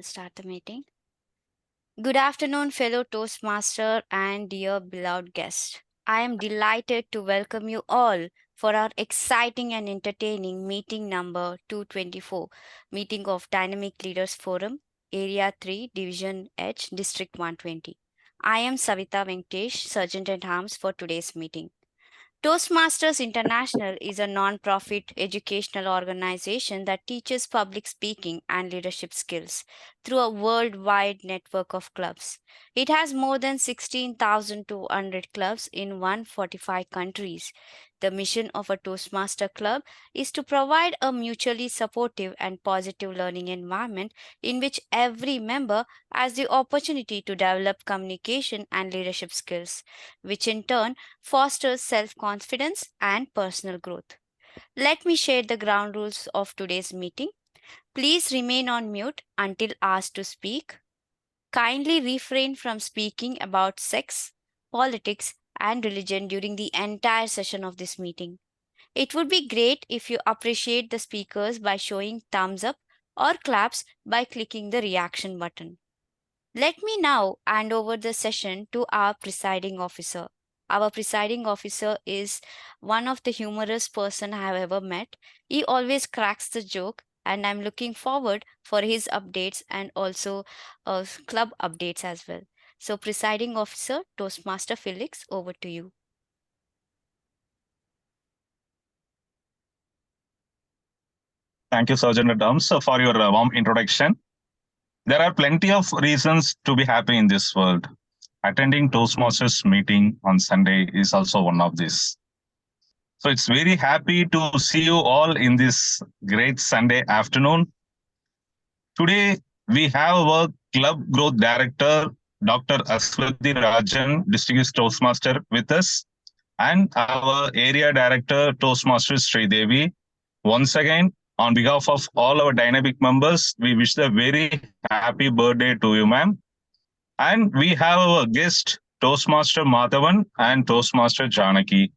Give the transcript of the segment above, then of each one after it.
Start the meeting. Good afternoon, fellow Toastmaster and dear beloved guest. I am delighted to welcome you all for our exciting and entertaining meeting number 224, meeting of Dynamic Leaders Forum, Area 3, Division H, District 120. I am Savita Venkatesh, Sergeant at Arms for today's meeting. Toastmasters International is a non-profit educational organization that teaches public speaking and leadership skills through a worldwide network of clubs. It has more than 16,200 clubs in 145 countries. The mission of a Toastmaster club is to provide a mutually supportive and positive learning environment in which every member has the opportunity to develop communication and leadership skills, which in turn fosters self confidence and personal growth. Let me share the ground rules of today's meeting. Please remain on mute until asked to speak. Kindly refrain from speaking about sex, politics, and religion during the entire session of this meeting. It would be great if you appreciate the speakers by showing thumbs up or claps by clicking the reaction button. Let me now hand over the session to our presiding officer. Our presiding officer is one of the humorous person I have ever met. He always cracks the joke and I'm looking forward for his updates and also club updates as well. So presiding officer Toastmaster Felix, over to you. Thank you, Sergeant at Arms, for your warm introduction. There are plenty of reasons to be happy in this world. Attending Toastmasters meeting on Sunday is also one of these. So it's very happy to see you all in this great Sunday afternoon. Today, we have our Club Growth Director, Dr. Aswati Rajan, Distinguished Toastmaster with us, and our Area Director, Toastmasters Sridevi. Once again, on behalf of all our dynamic members, we wish a very happy birthday to you, ma'am. And we have our guest, Toastmaster Madhavan and Toastmaster Janaki.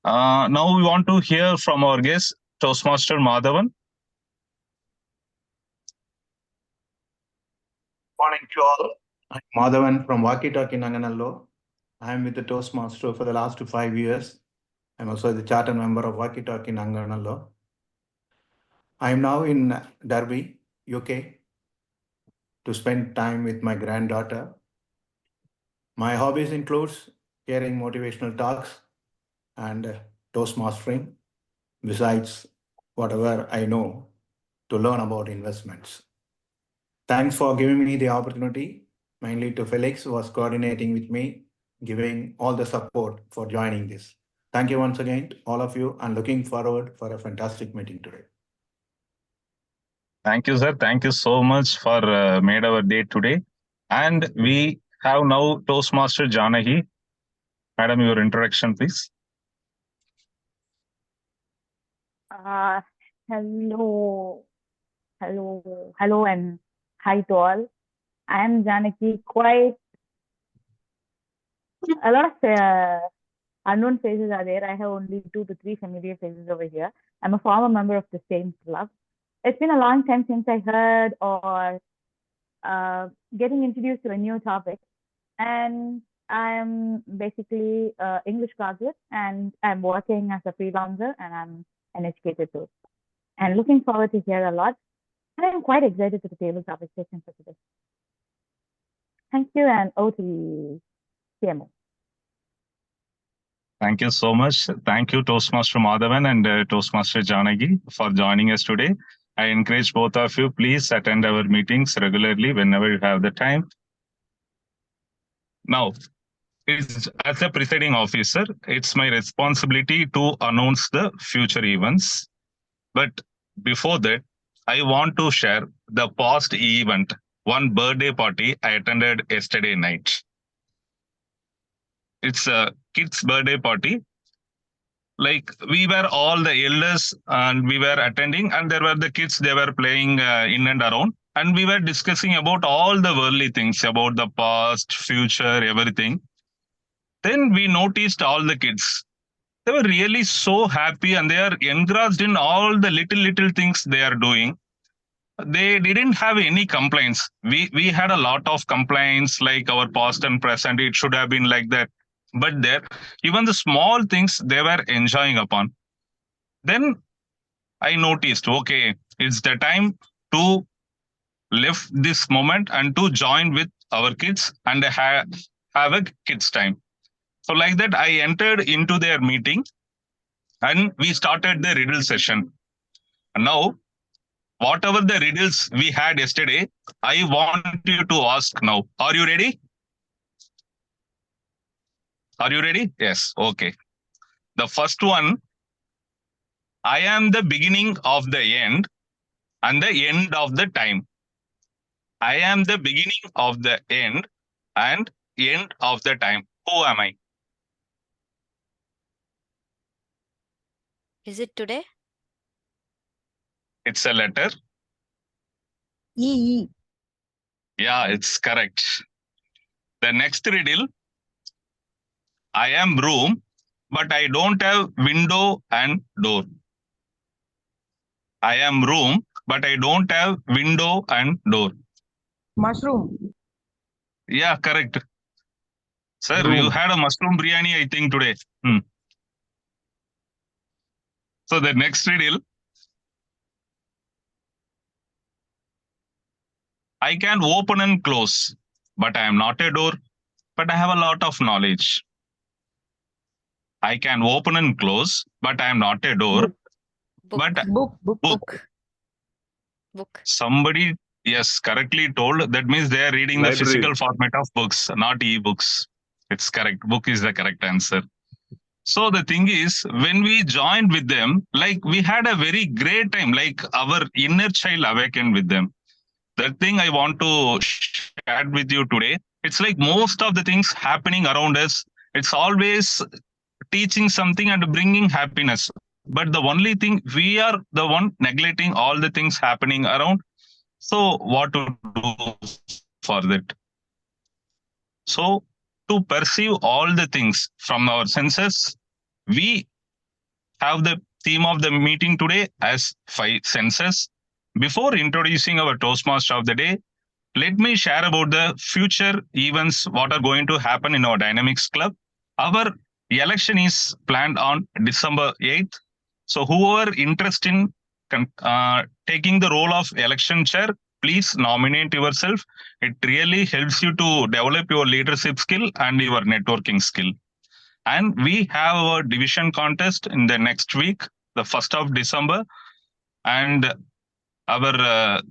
Now we want to hear from our guest, Toastmaster Madhavan. Morning to all. I'm Madhavan from Walkie Talkie Nanganallo. I'm with the Toastmaster for the last 5 years. I'm also the charter member of Walkie Talkie Nanganallo. I'm now in Derby, UK, to spend time with my granddaughter. My hobbies includes hearing motivational talks and Toastmastering, besides whatever I know to learn about investments. Thanks for giving me the opportunity, mainly to Felix, who was coordinating with me, giving all the support for joining this. Thank you once again, all of you, and looking forward for a fantastic meeting today. Thank you, sir. Thank you so much for made our day today. And we have now Toastmaster Janahi. Madam, your introduction, please. Hello, and hi to all. I am Janaki. Quite a lot of unknown faces are there. I have only 2 to 3 familiar faces over here. I'm a former member of the same club. It's been a long time since I heard or getting introduced to a new topic. And I'm basically English graduate and I'm working as a freelancer and I'm an educator too. And looking forward to hear a lot. And I'm quite excited to the table topic session for today. Thank you, and over to CMO. Thank you so much. Thank you, Toastmaster Madhavan and Toastmaster Janagi, for joining us today. I encourage both of you, please attend our meetings regularly whenever you have the time. Now, as a presiding officer, it's my responsibility to announce the future events. But before that, I want to share the past event, one birthday party I attended yesterday night. It's a kid's birthday party. Like we were all the elders and we were attending, and there were the kids, they were playing in and around. And we were discussing about all the worldly things, about the past, future, everything. Then we noticed all the kids. They were really so happy and they are engrossed in all the little things they are doing. they didn't have any complaints. We had a lot of complaints like our past and present. It should have been like that. But there, even the small things they were enjoying upon. Then I noticed, okay, it's the time to live this moment and to join with our kids and have a kids time. So like that, I entered into their meeting and we started the riddle session. Now, whatever the riddles we had yesterday, I want you to ask now. Are you ready? Are you ready? Yes. Okay. The first one, I am the beginning of the end and the end of the time. I am the beginning of the end and end of the time. Who am I? Is it today? It's a letter. E. Yeah, it's correct. The next riddle, I am room, but I don't have window and door. I am room, but I don't have window and door. Mushroom. Yeah, correct. Sir, Room. you had a mushroom biryani, I think, today. So the next riddle, I can open and close, but I am not a door, but I have a lot of knowledge. I can open and close, but I am not a door, Book. but Book. Book. Book. somebody, yes, correctly told. That means they are reading the Library. physical format of books, not e-books. It's correct. Book is the correct answer. So the thing is, when we joined with them, like we had a very great time, like our inner child awakened with them. The thing I want to share with you today, it's like most of the things happening around us, it's always teaching something and bringing happiness. But the only thing, we are the one neglecting all the things happening around. So what to do for that? So to perceive all the things from our senses, we have the theme of the meeting today as 5 senses. Before introducing our Toastmaster of the day, let me share about the future events what are going to happen in our Dynamics Club. Our election is planned on December 8th. So whoever interested in taking the role of election chair, please nominate yourself. It really helps you to develop your leadership skill and your networking skill. And we have our division contest in the next week, the 1st of December. And our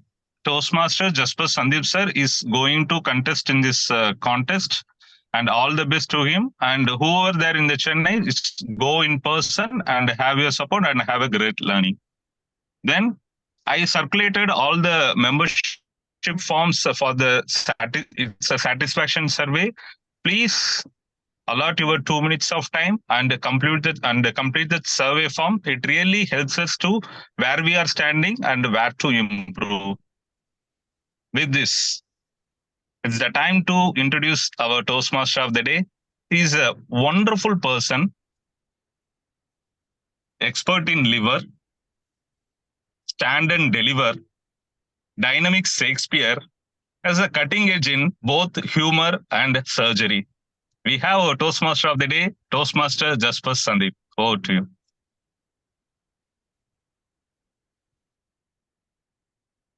Toastmaster Jasper Sandeep sir is going to contest in this contest. And all the best to him. And whoever there in the Chennai, is go in person and have your support and have a great learning. Then I circulated all the membership forms for the it's a satisfaction survey. Please allot your 2 minutes of time and complete that survey form. It really helps us to where we are standing and where to improve. With this, it's the time to introduce our Toastmaster of the day. He's a wonderful person, expert in liver, stand and deliver, dynamic Shakespeare, as a cutting edge in both humor and surgery. We have our Toastmaster of the day, Toastmaster Jasper Sandeep. Over to you.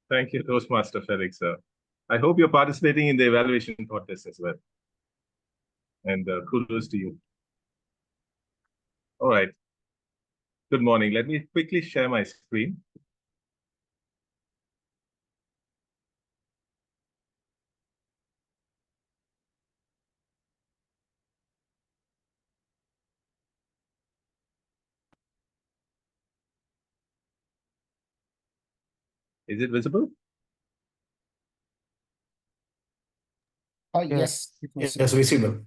Thank you, Toastmaster Felix, sir. I hope you're participating in the evaluation contest as well. And kudos to you. All right. Good morning. Let me quickly share my screen. Is it visible? Yes. Yes, visible.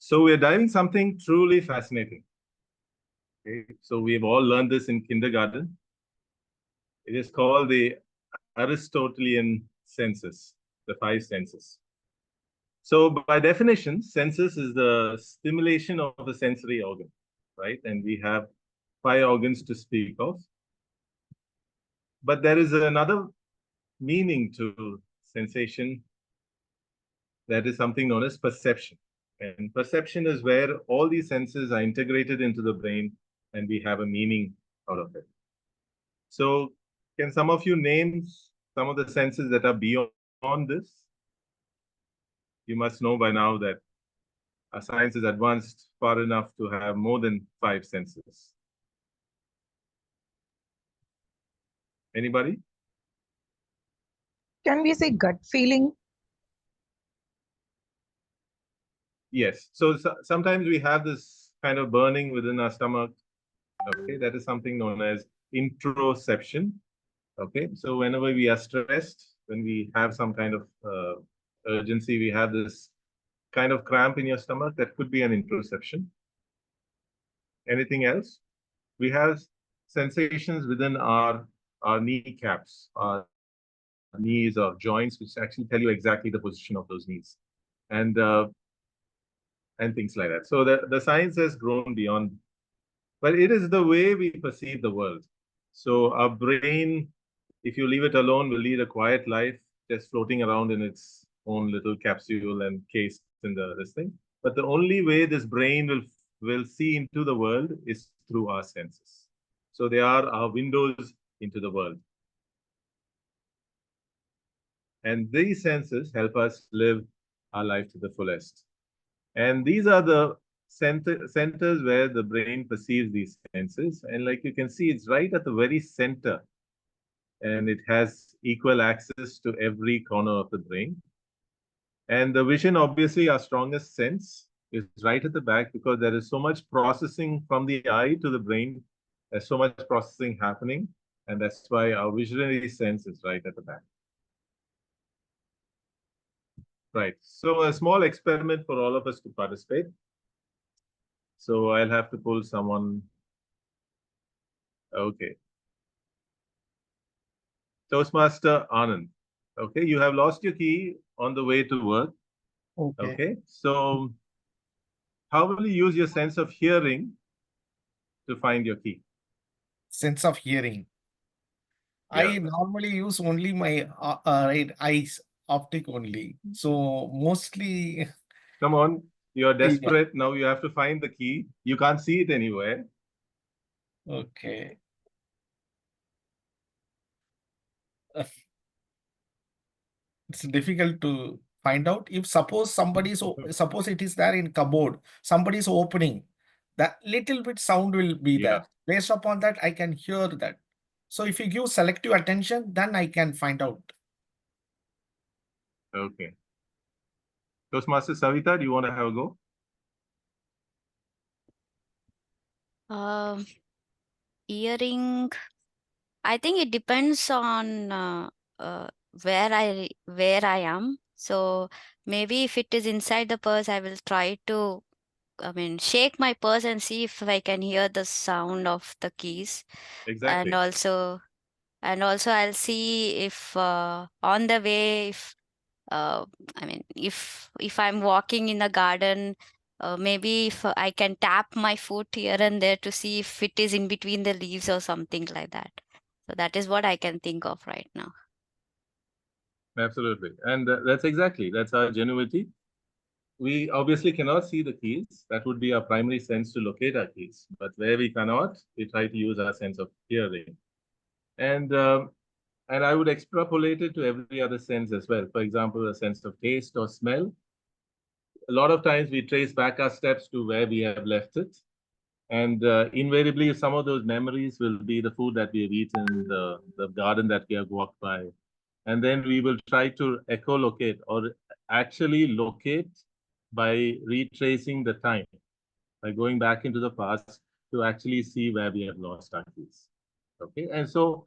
So we're diving something truly fascinating. Okay. So we've all learned this in kindergarten. It is called the Aristotelian senses, the 5 senses. So by definition, senses is the stimulation of a sensory organ, right? And we have 5 organs to speak of. But there is another meaning to sensation, that is something known as perception. And perception is where all these senses are integrated into the brain and we have a meaning out of it. So can some of you name some of the senses that are beyond this? You must know by now that our science is advanced far enough to have more than 5 senses. Anybody? Can we say gut feeling? Yes. So sometimes we have this kind of burning within our stomach. Okay, that is something known as interoception. Okay, so whenever we are stressed, when we have some kind of urgency, we have this kind of cramp in your stomach, that could be an interoception. Anything else? We have sensations within our kneecaps, our knees or joints, which actually tell you exactly the position of those knees, and things like that. So the science has grown beyond, but it is the way we perceive the world. So our brain, if you leave it alone, will lead a quiet life, just floating around in its own little capsule and case in this thing. But the only way this brain will see into the world is through our senses. So they are our windows into the world. And these senses help us live our life to the fullest. And these are the centers where the brain perceives these senses. And like you can see, it's right at the very center. And it has equal access to every corner of the brain. And the vision, obviously, our strongest sense is right at the back, because there is so much processing from the eye to the brain. There's so much processing happening. And that's why our visionary sense is right at the back. Right. So a small experiment for all of us to participate. So I'll have to pull someone. Okay. Toastmaster Anand. Okay, you have lost your key on the way to work. Okay. Okay. So how will you use your sense of hearing to find your key? Sense of hearing. Yeah. I normally use only my right eyes optic only. So mostly Come on, you're Yeah. desperate. Now you have to find the key. You can't see it anywhere. Okay. It's difficult to find out. If suppose suppose it is there in cupboard, somebody is opening, that little bit sound will be Yeah. there. Based upon that, I can hear that. So if you give selective attention, then I can find out. Okay. Toastmaster Savita, do you want to have a go? Hearing, I think it depends on where I am. So maybe if it is inside the purse, I will try to, shake my purse and see if I can hear the sound of the keys. Exactly. And also I'll see if on the way, if if I'm walking in the garden, maybe if I can tap my foot here and there to see if it is in between the leaves or something like that. So that is what I can think of right now. Absolutely. And that's our genuity. We obviously cannot see the keys. That would be our primary sense to locate our keys. But where we cannot, we try to use our sense of hearing. And I would extrapolate it to every other sense as well. For example, a sense of taste or smell. A lot of times we trace back our steps to where we have left it. And invariably, some of those memories will be the food that we have eaten, the garden that we have walked by. And then we will try to echolocate or actually locate by retracing the time, by going back into the past to actually see where we have lost our keys. Okay, and so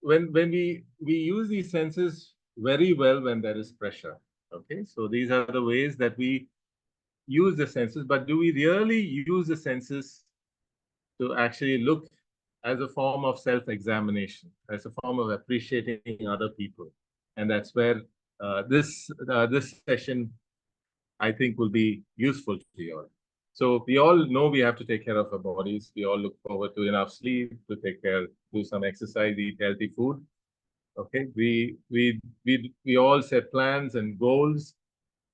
when we use these senses very well when there is pressure. Okay, so these are the ways that we use the senses, but do we really use the senses to actually look as a form of self-examination, as a form of appreciating other people? And that's where this session, I think, will be useful to you all. So we all know we have to take care of our bodies. We all look forward to enough sleep, to take care, do some exercise, eat healthy food. Okay, we all set plans and goals,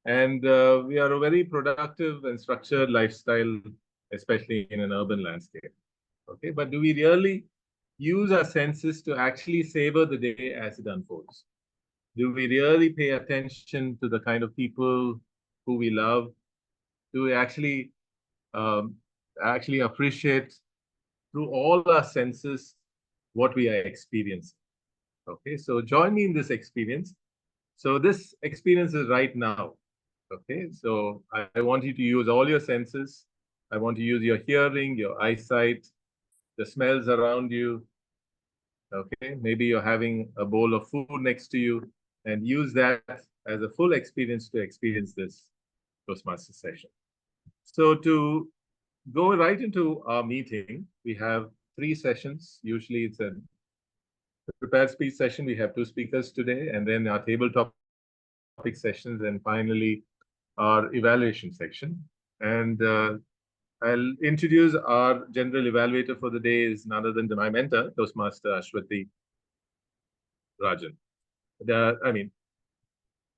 and we are a very productive and structured lifestyle, especially in an urban landscape. Okay, but do we really use our senses to actually savor the day as it unfolds? Do we really pay attention to the kind of people who we love? Do we um, actually appreciate through all our senses what we are experiencing? Okay, so join me in this experience. So this experience is right now. Okay, so I want you to use all your senses. I want to use your hearing, your eyesight, the smells around you. Okay, maybe you're having a bowl of food next to you, and use that as a full experience to experience this Toastmaster session. So to go right into our meeting, we have 3 sessions. Usually it's a prepared speech session. We have 2 speakers today, and then our table topic sessions, and finally our evaluation section. And I'll introduce our general evaluator for the day is none other than my mentor, Toastmaster Ashwati Rajan.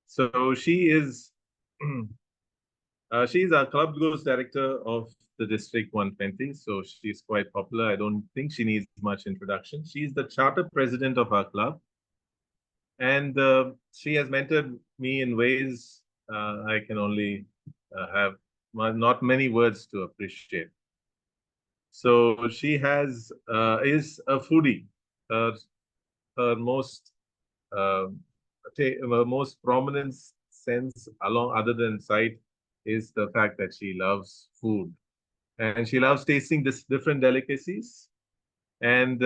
So she is she's our club growth director of the District 120. So she's quite popular. I don't think she needs much introduction. She's the charter president of our club. And she has mentored me in ways I can only have not many words to appreciate. So she is a foodie. Her most prominent sense, along other than sight, is the fact that she loves food, and she loves tasting different delicacies. And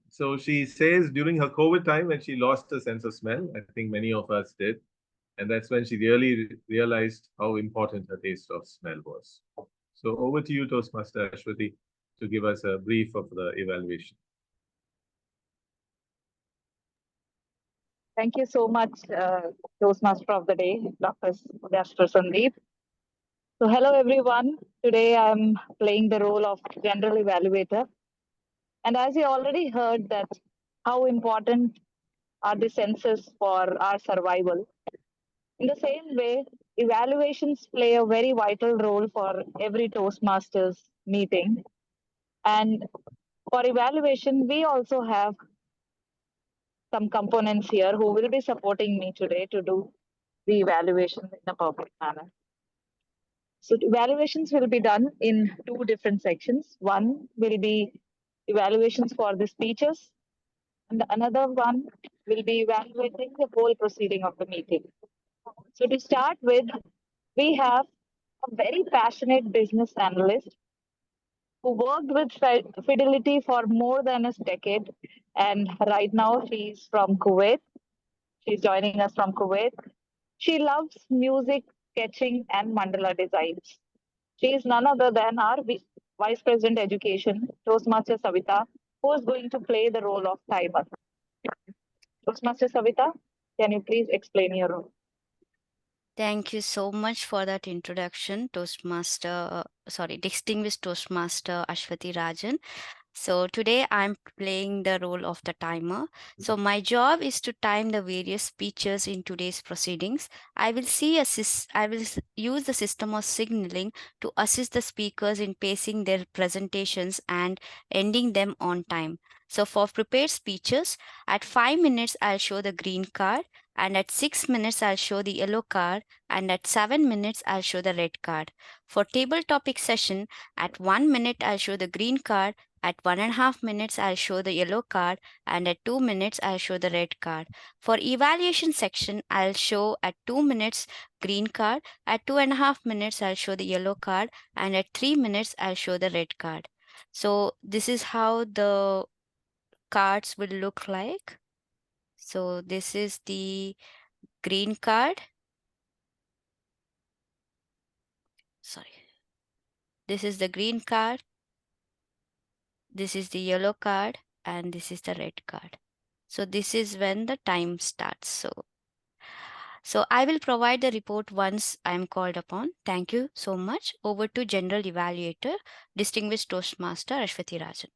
so she says during her COVID time, when she lost her sense of smell, I think many of us did, and that's when she really realized how important her taste of smell was. So over to you, Toastmaster Ashwati, to give us a brief of the evaluation. Thank you so much, Toastmaster of the Day, Dr. Sandeep. So hello, everyone. Today I'm playing the role of General Evaluator. And as you already heard that how important are the senses for our survival. In the same way, evaluations play a very vital role for every Toastmasters meeting. And for evaluation, we also have some components here who will be supporting me today to do the evaluation in a perfect manner. So evaluations will be done in 2 different sections. One will be evaluations for the speeches, and another one will be evaluating the whole proceeding of the meeting. So to start with, we have a very passionate business analyst who worked with Fidelity for more than a decade. And right now she's from Kuwait. She's joining us from Kuwait. She loves music, sketching, and mandala designs. She is none other than our Vice President Education, Toastmaster Savita, who is going to play the role of timer. Toastmaster Savita, can you please explain your role? Thank you so much for that introduction, distinguished Toastmaster Ashwati Rajan. So today I'm playing the role of the timer. So my job is to time the various speeches in today's proceedings. I will use the system of signaling to assist the speakers in pacing their presentations and ending them on time. So for prepared speeches, at 5 minutes I'll show the green card, and at 6 minutes I'll show the yellow card, and at 7 minutes I'll show the red card. For table topic session, at 1 minute I'll show the green card, at 1.5 minutes I'll show the yellow card, and at 2 minutes I'll show the red card. For evaluation section, I'll show at 2 minutes green card, at 2.5 minutes I'll show the yellow card, and at 3 minutes I'll show the red card. So this is how the cards will look like. So this is the green card. This is the green card. This is the yellow card, and this is the red card. So this is when the time starts. So So I will provide the report once I am called upon. Thank you so much. Over to General Evaluator, Distinguished Toastmaster Ashwati Rajan.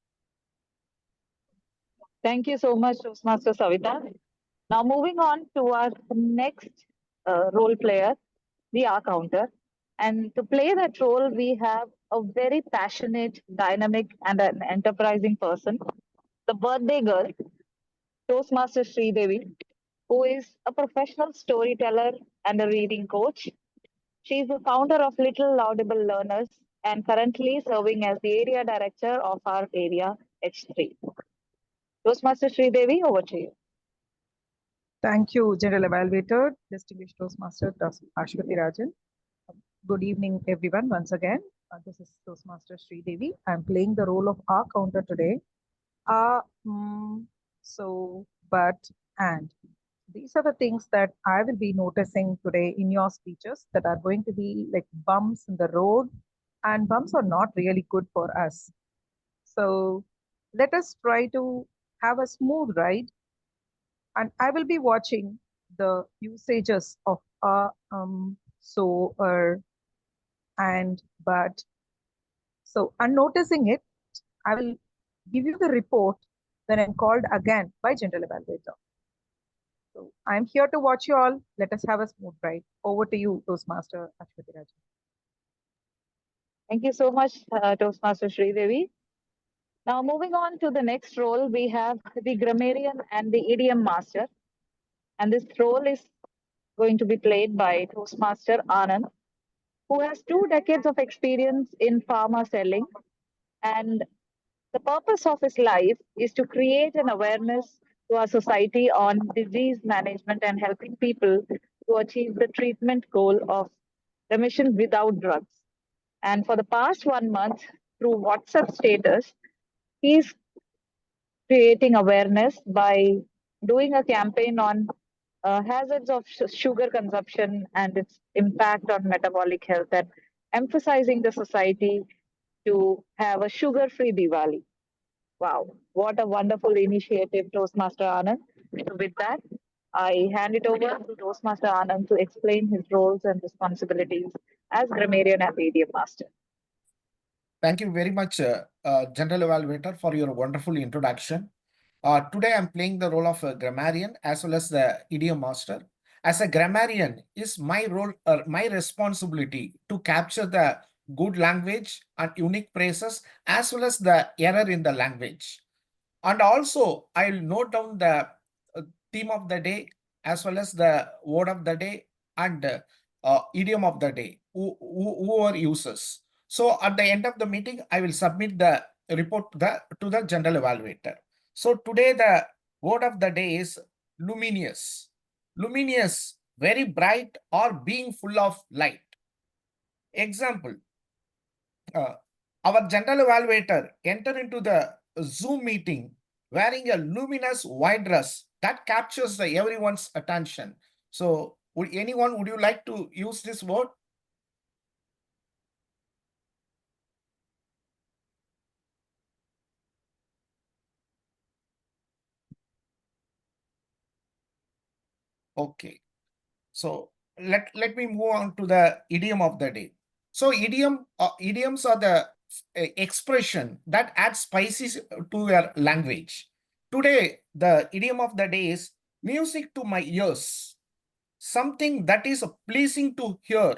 Thank you so much, Toastmaster Savita. Now moving on to our next role player, the R counter. And to play that role, we have a very passionate, dynamic, and an enterprising person, the birthday girl, Toastmaster Sri Devi, who is a professional storyteller and a reading coach. She is the founder of Little Laudable Learners and currently serving as the area director of our area H3. Toastmaster Sri Devi, over to you. Thank you, General Evaluator, Distinguished Toastmaster Ashwati Rajan. Good evening, everyone, once again. This is Toastmaster Sri Devi. I'm playing the role of R counter today. But, and. These are the things that I will be noticing today in your speeches that are going to be like bumps in the road, and bumps are not really good for us. So let us try to have a smooth ride, and I will be watching the usages of so, and, but. So on noticing it, I will give you the report when I'm called again by General Evaluator. So I'm here to watch you all. Let us have a smooth ride. Over to you, Toastmaster Ashwati Rajan. Thank you so much, Toastmaster Sri Devi. Now, moving on to the next role, we have the grammarian and the idiom master. And this role is going to be played by Toastmaster Anand, who has 2 decades of experience in pharma selling. And the purpose of his life is to create an awareness to our society on disease management and helping people to achieve the treatment goal of remission without drugs. And for the past 1 month, through WhatsApp status, he's creating awareness by doing a campaign on hazards of sugar consumption and its impact on metabolic health, and emphasizing the society to have a sugar-free Diwali. Wow, what a wonderful initiative, Toastmaster Anand. So with that, I hand it over to Toastmaster Anand to explain his roles and responsibilities as grammarian and idiom master. Thank you very much, General Evaluator, for your wonderful introduction. Today, I'm playing the role of a grammarian as well as the idiom master. As a grammarian, is my role or my responsibility to capture the good language and unique phrases as well as the error in the language. And also, I'll note down the theme of the day as well as the word of the day and idiom of the day, whoever uses. So at the end of the meeting, I will submit the report to the general evaluator. So today the word of the day is luminous. Luminous, very bright or being full of light. Example, our general evaluator enter into the Zoom meeting wearing a luminous white dress that captures everyone's attention. So would you like to use this word? Okay. So let me move on to the idiom of the day. So idioms are the expression that adds spices to your language. Today, the idiom of the day is music to my ears, something that is pleasing to hear.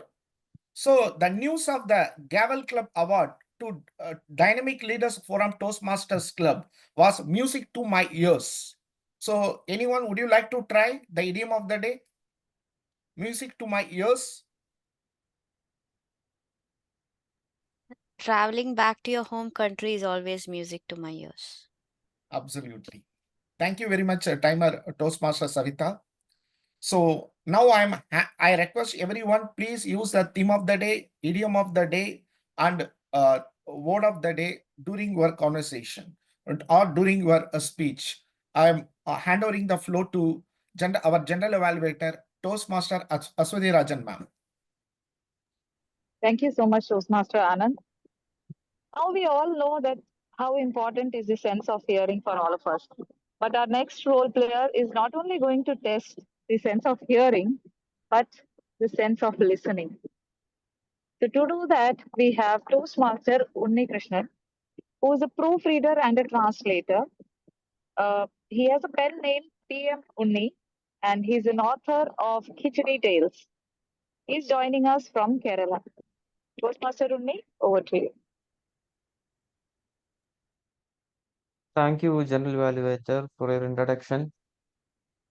So the news of the Gavel Club Award to Dynamic Leaders Forum Toastmasters Club was music to my ears. So anyone, would you like to try the idiom of the day? Music to my ears. Traveling back to your home country is always music to my ears. Absolutely. Thank you very much, timer Toastmaster Savita. So now I request everyone, please use the theme of the day, idiom of the day, and word of the day during your conversation or during your speech. I'm handing the floor to our general evaluator, Toastmaster Aswati Rajan ma'am. Thank you so much, Toastmaster Anand. Now we all know that how important is the sense of hearing for all of us. But our next role player is not only going to test the sense of hearing, but the sense of listening. So to do that, we have Toastmaster Unni Krishnan, who is a proofreader and a translator. He has a pen name PM Unni, and he's an author of Khichdi Tales. He's joining us from Kerala. Toastmaster Unni, over to you. Thank you, General Evaluator, for your introduction.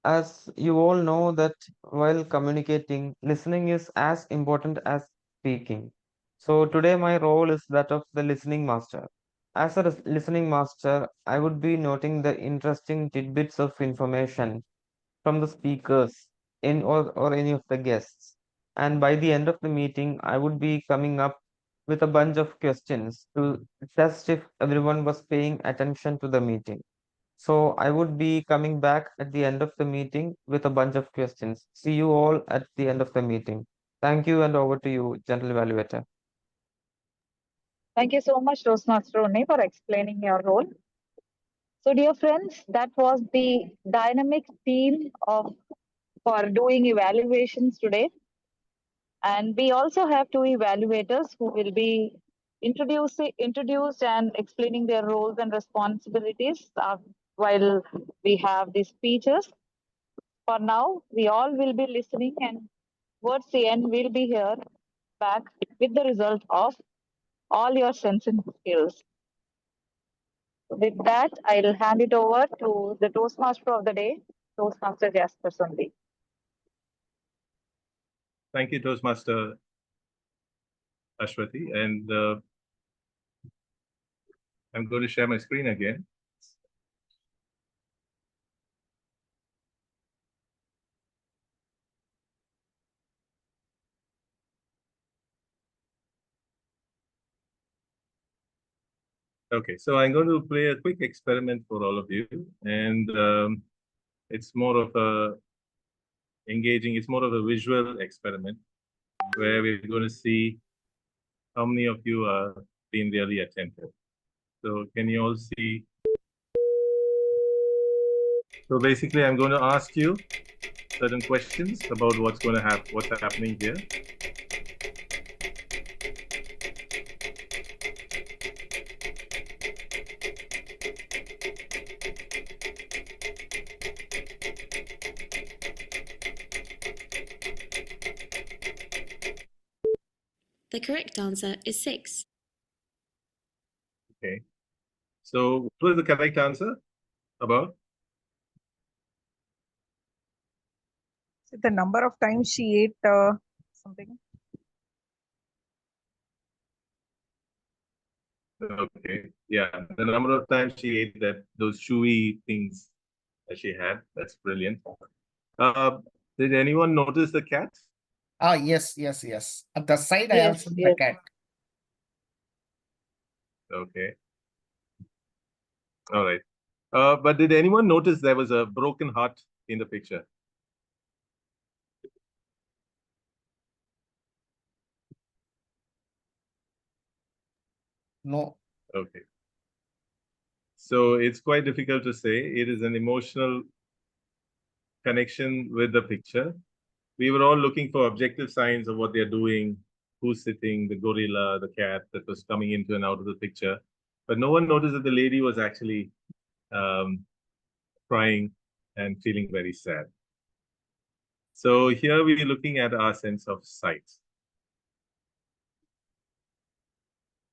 As you all know that while communicating, listening is as important as speaking. So today my role is that of the listening master. As a listening master, I would be noting the interesting tidbits of information from the speakers or any of the guests. And by the end of the meeting, I would be coming up with a bunch of questions to test if everyone was paying attention to the meeting. So I would be coming back at the end of the meeting with a bunch of questions. See you all at the end of the meeting. Thank you, and over to you, General Evaluator. Thank you so much, Toastmaster Unni, for explaining your role. So, dear friends, that was the dynamic team for doing evaluations today. And we also have two evaluators who will be introduced and explaining their roles and responsibilities while we have these speeches. For now, we all will be listening, and towards the end, we'll be here back with the result of all your sensing skills. With that, I'll hand it over to the Toastmaster of the day, Toastmaster Jasper Sundhi. Thank you, Toastmaster Ashwati. And I'm going to share my screen again. Okay, so I'm going to play a quick experiment for all of you, and it's more of a engaging, it's more of a visual experiment where we're going to see how many of you are being really attentive. So can you all see? So basically, I'm going to ask you certain questions about what's going to happen, what's happening here. The correct answer is 6. Okay. So what was the correct answer about? The number of times she ate something. Okay. Yeah. The number of times she ate those chewy things that she had. That's brilliant. Did anyone notice the cat? Yes. At the side, I have seen the cat. Okay. All right. But did anyone notice there was a broken heart in the picture? No. Okay. So it's quite difficult to say. It is an emotional connection with the picture. We were all looking for objective signs of what they're doing, who's sitting, the gorilla, the cat that was coming into and out of the picture. But no one noticed that the lady was actually crying and feeling very sad. So here we're looking at our sense of sight.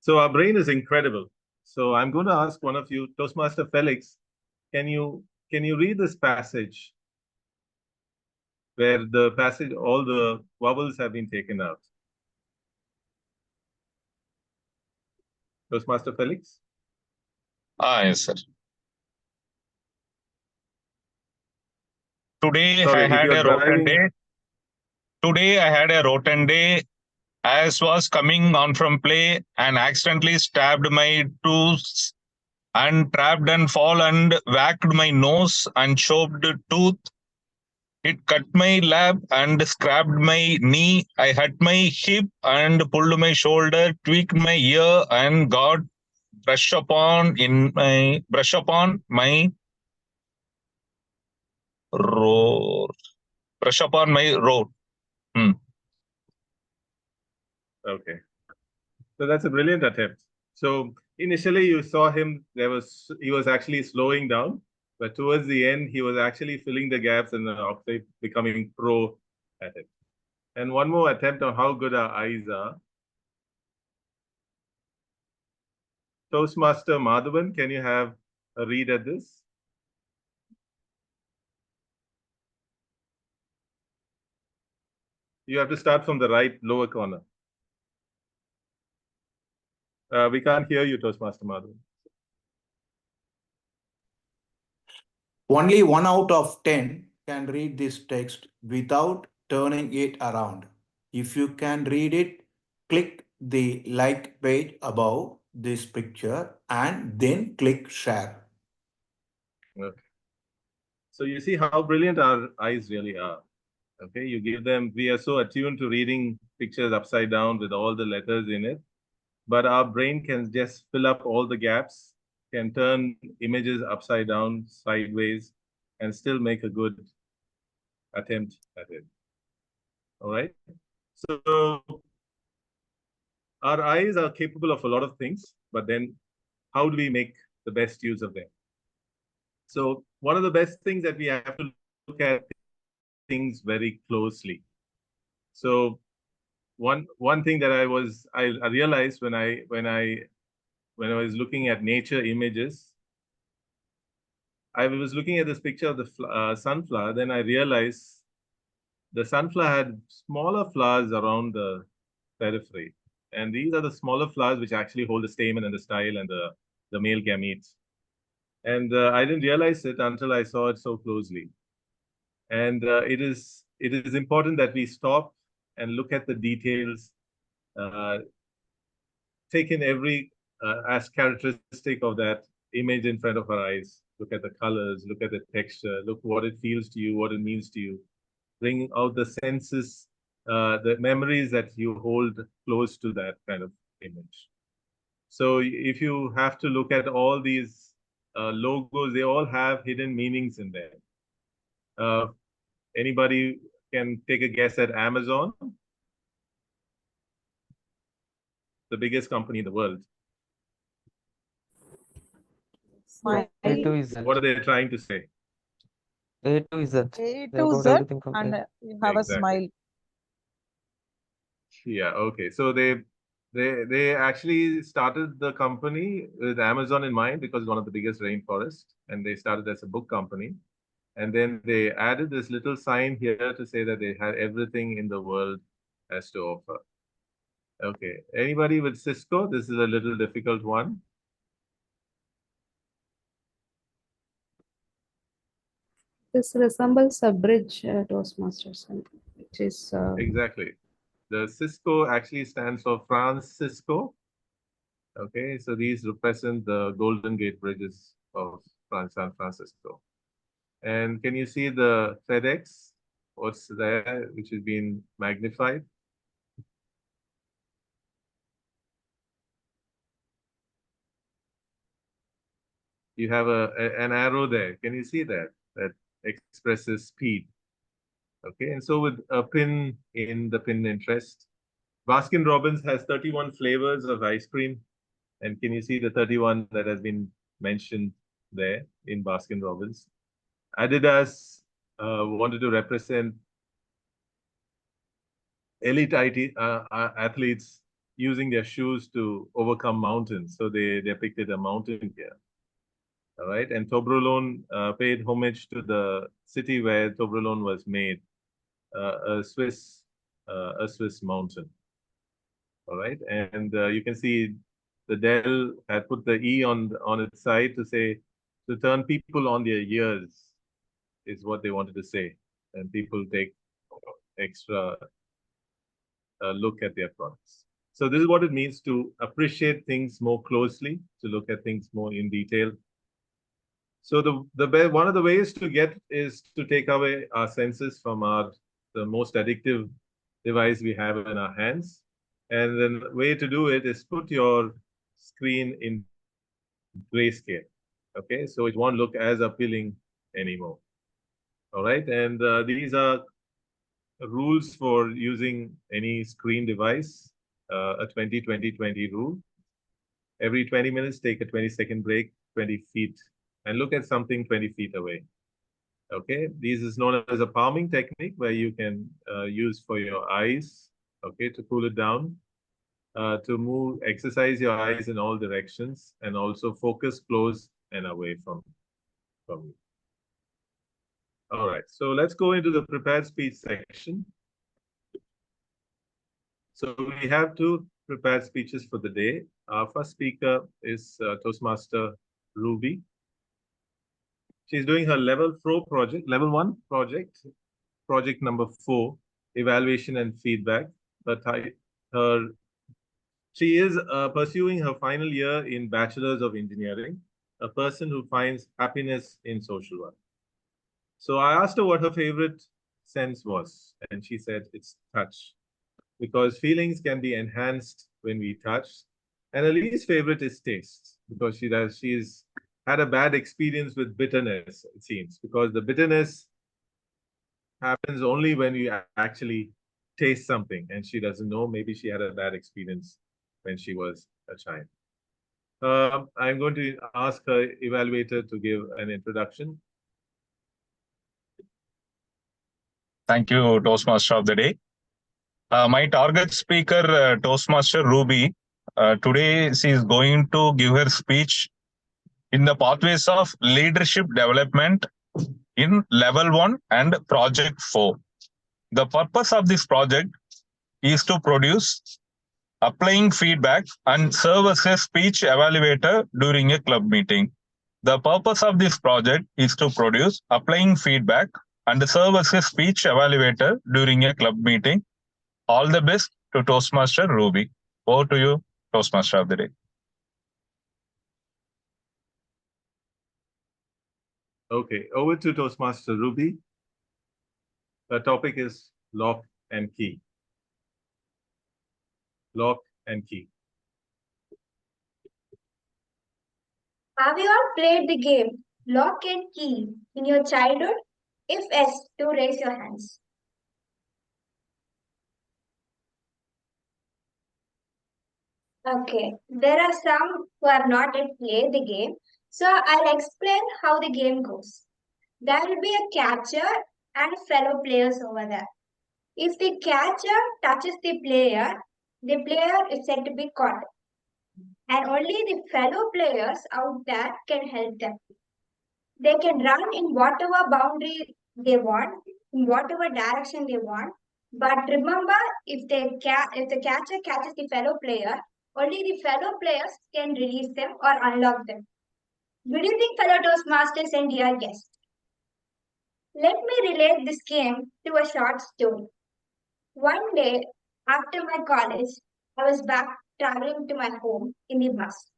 So our brain is incredible. So I'm going to ask one of you, Toastmaster Felix, can you read this passage where all the vowels have been taken out? Toastmaster Felix? Yes, sir. Today Sorry, I if had you're a rotten driving- day. Today I had a rotten day. As was coming on from play and accidentally stabbed my tooth and trapped and fall and whacked my nose and chopped tooth. It cut my lap and scraped my knee. I hurt my hip and pulled my shoulder, tweaked my ear and got brush upon my road. Okay. So that's a brilliant attempt. So initially you saw him, he was actually slowing down, but towards the end, he was actually filling the gaps and becoming pro at it. And one more attempt on how good our eyes are. Toastmaster Madhavan, can you have a read at this? You have to start from the right lower corner. We can't hear you, Toastmaster Madhavan. Only 1 out of 10 can read this text without turning it around. If you can read it, click the like page above this picture and then click share. Okay. So you see how brilliant our eyes really are. Okay, you give them, we are so attuned to reading pictures upside down with all the letters in it, but our brain can just fill up all the gaps, can turn images upside down, sideways, and still make a good attempt at it. All right. So our eyes are capable of a lot of things, but then how do we make the best use of them? So one of the best things that we have to look at things very closely. So one thing that I realized when I was looking at nature images, I was looking at this picture of the sunflower. Then I realized the sunflower had smaller flowers around the periphery, and these are the smaller flowers which actually hold the stamen and the style and the male gametes. And I didn't realize it until I saw it so closely. And it is important that we stop and look at the details, take in every as characteristic of that image in front of our eyes. Look at the colors, look at the texture, look what it feels to you, what it means to you. Bring out the senses, the memories that you hold close to that kind of image. So if you have to look at all these logos, they all have hidden meanings in there. Anybody can take a guess at Amazon, the biggest company in the world. Smile. A to Z. What are they trying to say? A to Z. A They to got Z, everything from and A. you have Exactly. a smile. Yeah, okay. So they actually started the company with Amazon in mind because it's one of the biggest rainforests, and they started as a book company. And then they added this little sign here to say that they had everything in the world has to offer. Okay. Anybody with Cisco? This is a little difficult one. This resembles a bridge, Toastmasters, which is Exactly. The Cisco actually stands for Francisco. Okay, so these represent the Golden Gate Bridges of San Francisco. And can you see the FedEx? What's there, which has been magnified? You have an arrow there. Can you see that? That expresses speed. Okay, and so with a pin in the pin interest, Baskin Robbins has 31 flavors of ice cream. And can you see the 31 that has been mentioned there in Baskin Robbins? Adidas wanted to represent elite athletes using their shoes to overcome mountains. So they depicted a mountain here. All right. And Toblerone paid homage to the city where Toblerone was made, a Swiss mountain. All right. And you can see the Dell had put the E on its side to say, to turn people on their ears is what they wanted to say. And people take extra look at their products. So this is what it means to appreciate things more closely, to look at things more in detail. So one of the ways to get is to take away our senses from the most addictive device we have in our hands. And then the way to do it is put your screen in grayscale. Okay, so it won't look as appealing anymore. All right, and these are rules for using any screen device. a 20-20-20 rule. Every 20 minutes, take a 20-second break, 20 feet, and look at something 20 feet away. Okay, this is known as a palming technique where you can use for your eyes, okay, to cool it down, to exercise your eyes in all directions, and also focus close and away from you. All right, so let's go into the prepared speech section. So we have two prepared speeches for the day. Our first speaker is Toastmaster Ruby. She's doing her level 1 project number 4, evaluation and feedback. She is pursuing her final year in Bachelor's of Engineering, a person who finds happiness in social work. So I asked her what her favorite sense was, and she said it's touch, because feelings can be enhanced when we touch. And her least favorite is taste, because she's had a bad experience with bitterness, it seems, because the bitterness happens only when you actually taste something, and she doesn't know. Maybe she had a bad experience when she was a child. I'm going to ask her evaluator to give an introduction. Thank you, Toastmaster of the day. My target speaker, Toastmaster Ruby, today she is going to give her speech in the pathways of leadership development in level 1 and project 4. The purpose of this project is to produce applying feedback and serve as a speech evaluator during a club meeting. The purpose of this project is to produce applying feedback and serve as a speech evaluator during a club meeting. All the best to Toastmaster Ruby. Over to you, Toastmaster of the day. Okay, over to Toastmaster Ruby. The topic is lock and key. Lock and key. Have you all played the game Lock and Key in your childhood? If yes, do raise your hands. Okay, there are some who have not yet played the game, so I'll explain how the game goes. There will be a catcher and fellow players over there. If the catcher touches the player is said to be caught, and only the fellow players out there can help them. They can run in whatever boundary they want, in whatever direction they want. But remember, if the catcher catches the fellow player, only the fellow players can release them or unlock them. Good evening, fellow Toastmasters and dear guests. Let me relate this game to a short story. One day, after my college, I was back traveling to my home in the bus.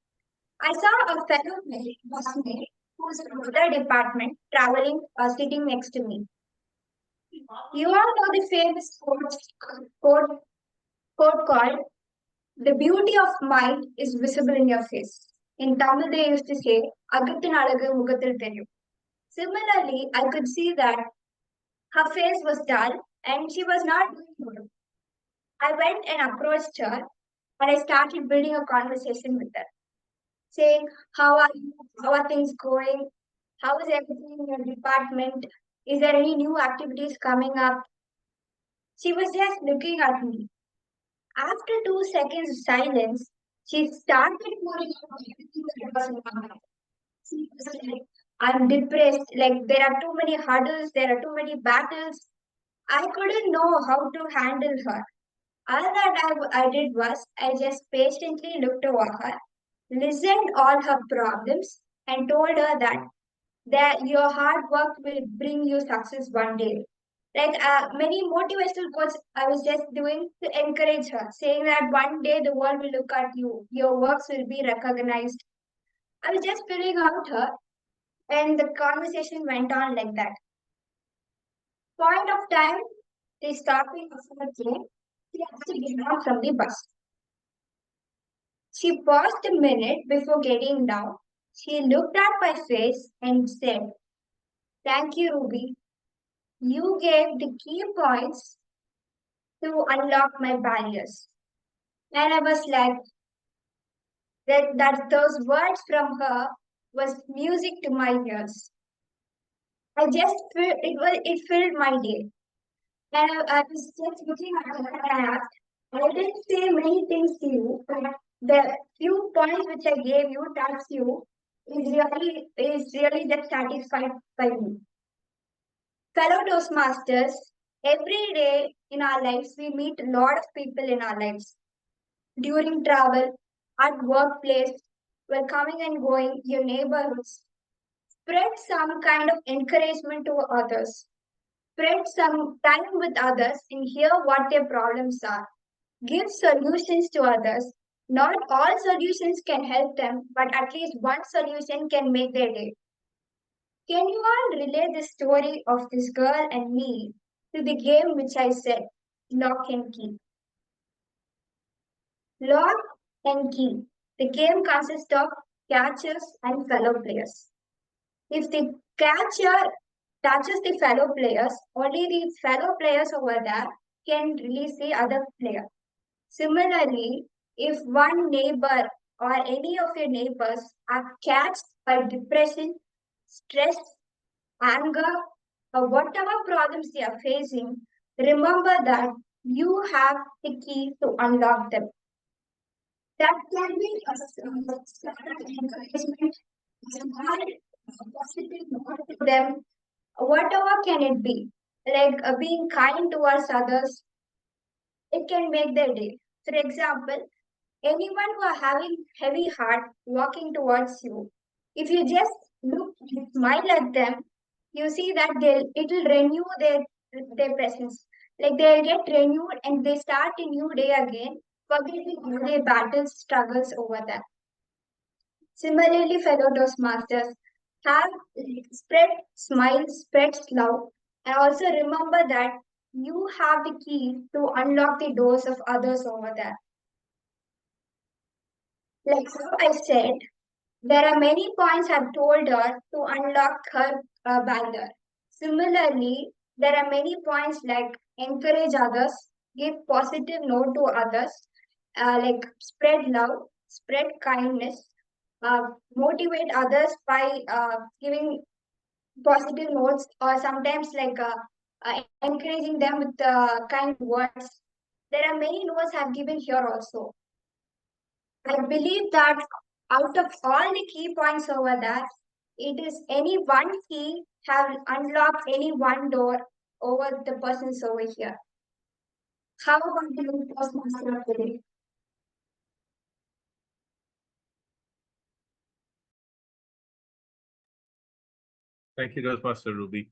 I saw a fellow busmate who's in another department traveling or sitting next to me. You all know the famous quote called, "The beauty of mind is visible in your face." In Tamil, they used to say, "Agathin alagu mugathil theriyum." Similarly, I could see that her face was dull and she was not doing good. I went and approached her and I started building a conversation with her, saying, "How are you? How are things going? How is everything in your department? Is there any new activities coming up?" She was just looking at me. After 2 seconds of silence, she started pouring out everything that was in her mind. She was like, "I'm depressed. Like, there are too many hurdles. There are too many battles." I couldn't know how to handle her. All that I did was I just patiently looked over her, listened all her problems, and told her that your hard work will bring you success one day. Like many motivational quotes, I was just doing to encourage her, saying that one day the world will look at you, your works will be recognized. I was just filling out her, and the conversation went on like that. Point of time, the stopping of her train, she had to get down from the bus. She paused a minute before getting down. She looked at my face and said, "Thank you, Ruby. You gave the key points to unlock my barriers." And I was like, that those words from her was music to my ears. I just felt it filled my day. And I was just looking at her and I asked, I didn't say many things to you, but the few points which I gave you, touched you, is really that satisfied by me. Fellow Toastmasters, every day in our lives we meet a lot of people in our lives. During travel, at workplace, while coming and going, your neighborhoods. Spread some kind of encouragement to others. Spread some time with others and hear what their problems are. Give solutions to others. Not all solutions can help them, but at least one solution can make their day. Can you all relate the story of this girl and me to the game which I said, Lock and Key? Lock and Key. The game consists of catchers and fellow players. If the catcher touches the fellow players, only the fellow players over there can release the other player. Similarly, if one neighbor or any of your neighbors are catched by depression, stress, anger, or whatever problems they are facing, remember that you have the key to unlock them. That can be a encouragement, a small positive note to them, whatever can it be. Like being kind towards others, it can make their day. For example, anyone who are having heavy heart walking towards you, if you just look and smile at them, you see that it'll renew their presence. Like they'll get renewed and they start a new day again, forgetting all their battles, struggles over there. Similarly, fellow Toastmasters, have spread smiles, spread love, and also remember that you have the key to unlock the doors of others over there. Like how I said, there are many points I've told her to unlock her barrier. Similarly, there are many points like encourage others, give positive note to others, like spread love, spread kindness, motivate others by giving positive notes or sometimes like encouraging them with kind words. There are many notes I've given here also. I believe that out of all the key points over there, it is any one key have unlocked any one door over the persons over here. How about the Toastmaster of the day? Thank you, Toastmaster Ruby.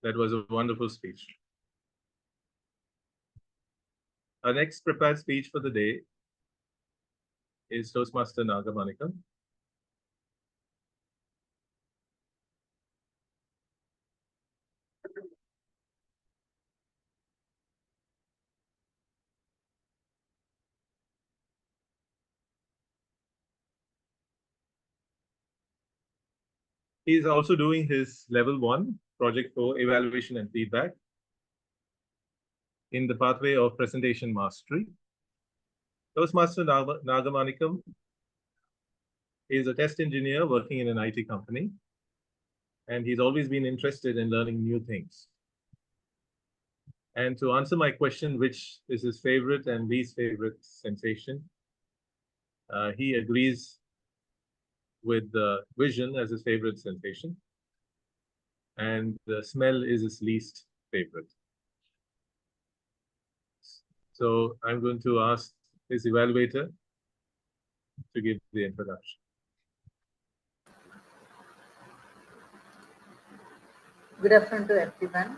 That was a wonderful speech. Our next prepared speech for the day is Toastmaster Nagamanikam. He is also doing his level 1 project for evaluation and feedback in the pathway of presentation mastery. Toastmaster Nagamanikam is a test engineer working in an IT company, and he's always been interested in learning new things. And to answer my question, which is his favorite and least favorite sensation, he agrees with the vision as his favorite sensation, and the smell is his least favorite. So I'm going to ask his evaluator to give the introduction. Good afternoon to everyone.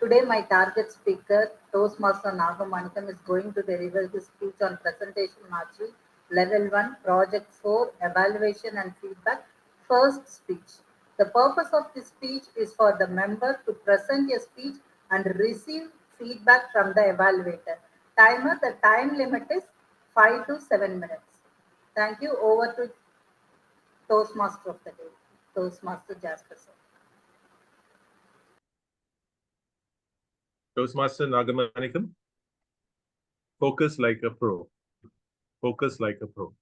Today my target speaker, Toastmaster Nagamanikam, is going to deliver his speech on presentation mastery, level 1, project 4, evaluation and feedback, first speech. The purpose of this speech is for the member to present a speech and receive feedback from the evaluator. Timer, the time limit is 5 to 7 minutes. Thank you. Over to Toastmaster of the day, Toastmaster Jasper sir. Toastmaster Nagamanikam. Focus like a pro. Focus like a pro.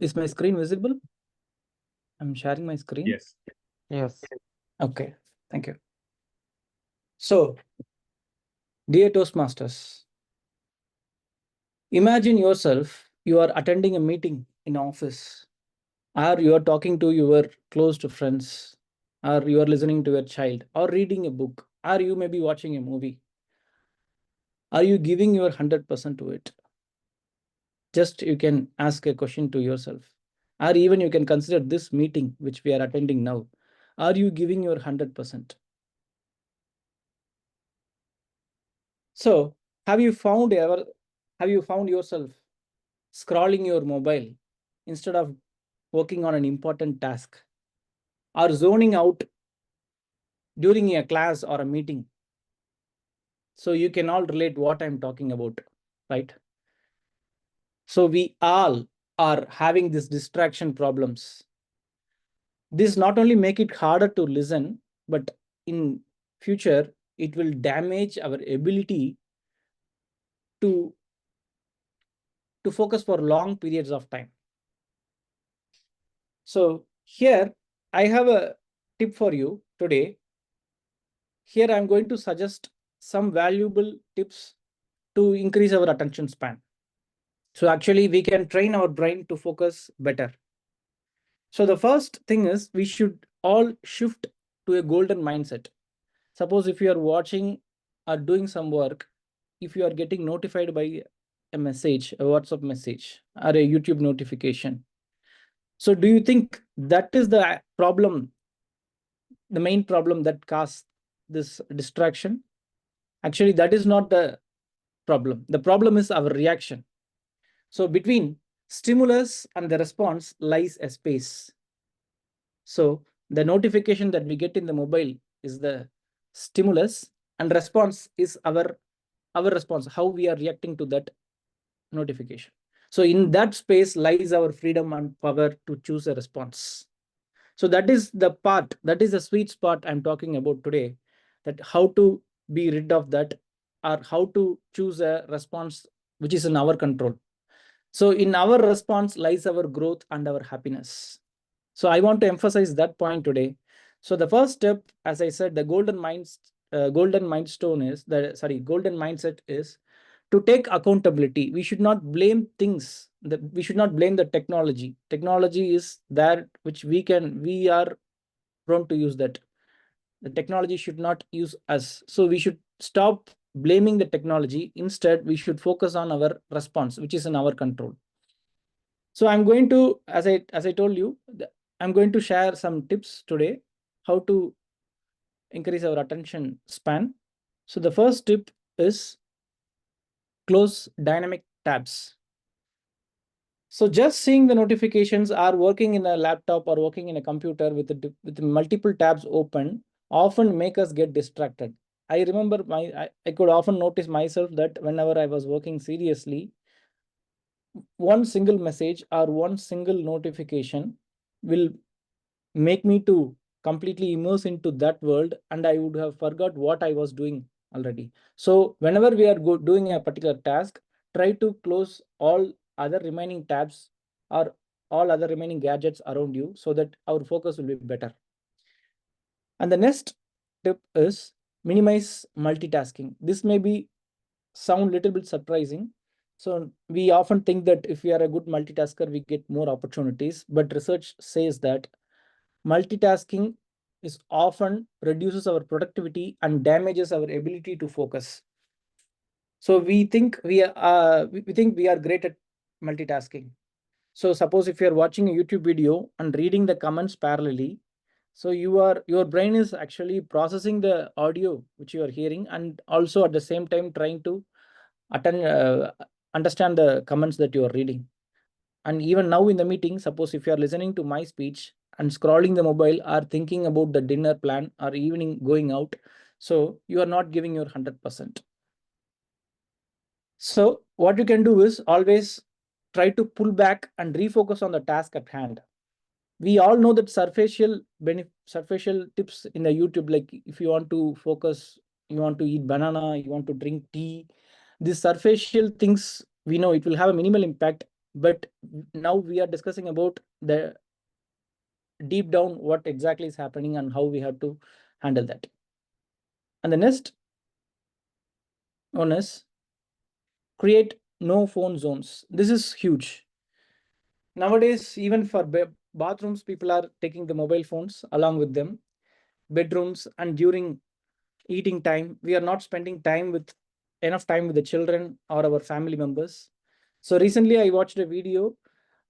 Is my screen visible? I'm sharing my screen. Yes. Yes. Okay, thank you. So, dear Toastmasters, imagine yourself, you are attending a meeting in office, or you are talking to your close friends, or you are listening to your child, or reading a book, or you may be watching a movie. Are you giving your 100% to it? Just you can ask a question to yourself, or even you can consider this meeting which we are attending now. Are you giving your 100%? So, have you found yourself scrolling your mobile instead of working on an important task, or zoning out during a class or a meeting? So you can all relate what I'm talking about, right? So we all are having these distraction problems. This not only make it harder to listen, but in future, it will damage our ability to focus for long periods of time. So here I have a tip for you today. Here I'm going to suggest some valuable tips to increase our attention span. So actually we can train our brain to focus better. So the first thing is we should all shift to a golden mindset. Suppose if you are watching or doing some work, if you are getting notified by a message, a WhatsApp message, or a YouTube notification. So do you think that is the problem, the main problem that caused this distraction? Actually, that is not the problem. The problem is our reaction. So between stimulus and the response lies a space. So the notification that we get in the mobile is the stimulus, and response is our response, how we are reacting to that notification. So in that space lies our freedom and power to choose a response. So that is the part, that is the sweet spot I'm talking about today, that how to be rid of that, or how to choose a response which is in our control. So in our response lies our growth and our happiness. So I want to emphasize that point today. So the first step, as I said, the golden mindset is to take accountability. We should not blame things. We should not blame the technology. Technology is that which we are prone to use that. The technology should not use us. So we should stop blaming the technology. Instead, we should focus on our response, which is in our control. So I'm going to, as I told you, I'm going to share some tips today, how to increase our attention span. So the first tip is close dynamic tabs. So just seeing the notifications or working in a laptop or working in a computer with multiple tabs open often make us get distracted. I remember I could often notice myself that whenever I was working seriously, one single message or one single notification will make me to completely immerse into that world, and I would have forgot what I was doing already. So whenever we are doing a particular task, try to close all other remaining tabs or all other remaining gadgets around you so that our focus will be better. And the next tip is minimize multitasking. This may be sound little bit surprising. So we often think that if we are a good multitasker, we get more opportunities, but research says that multitasking is often reduces our productivity and damages our ability to focus. So we think we are great at multitasking. So suppose if you are watching a YouTube video and reading the comments parallelly, so your brain is actually processing the audio which you are hearing, and also at the same time trying to understand the comments that you are reading. And even now in the meeting, suppose if you are listening to my speech and scrolling the mobile or thinking about the dinner plan or evening going out, so you are not giving your 100%. So what you can do is always try to pull back and refocus on the task at hand. We all know that surfacial tips in the YouTube, like if you want to focus you want to eat banana, you want to drink tea. These superficial things, we know it will have a minimal impact, but now we are discussing about the deep down what exactly is happening and how we have to handle that. And the next one is create no phone zones. This is huge. Nowadays, even for bathrooms, people are taking the mobile phones along with them. Bedrooms, and during eating time, we are not spending time with enough time with the children or our family members. So recently I watched a video.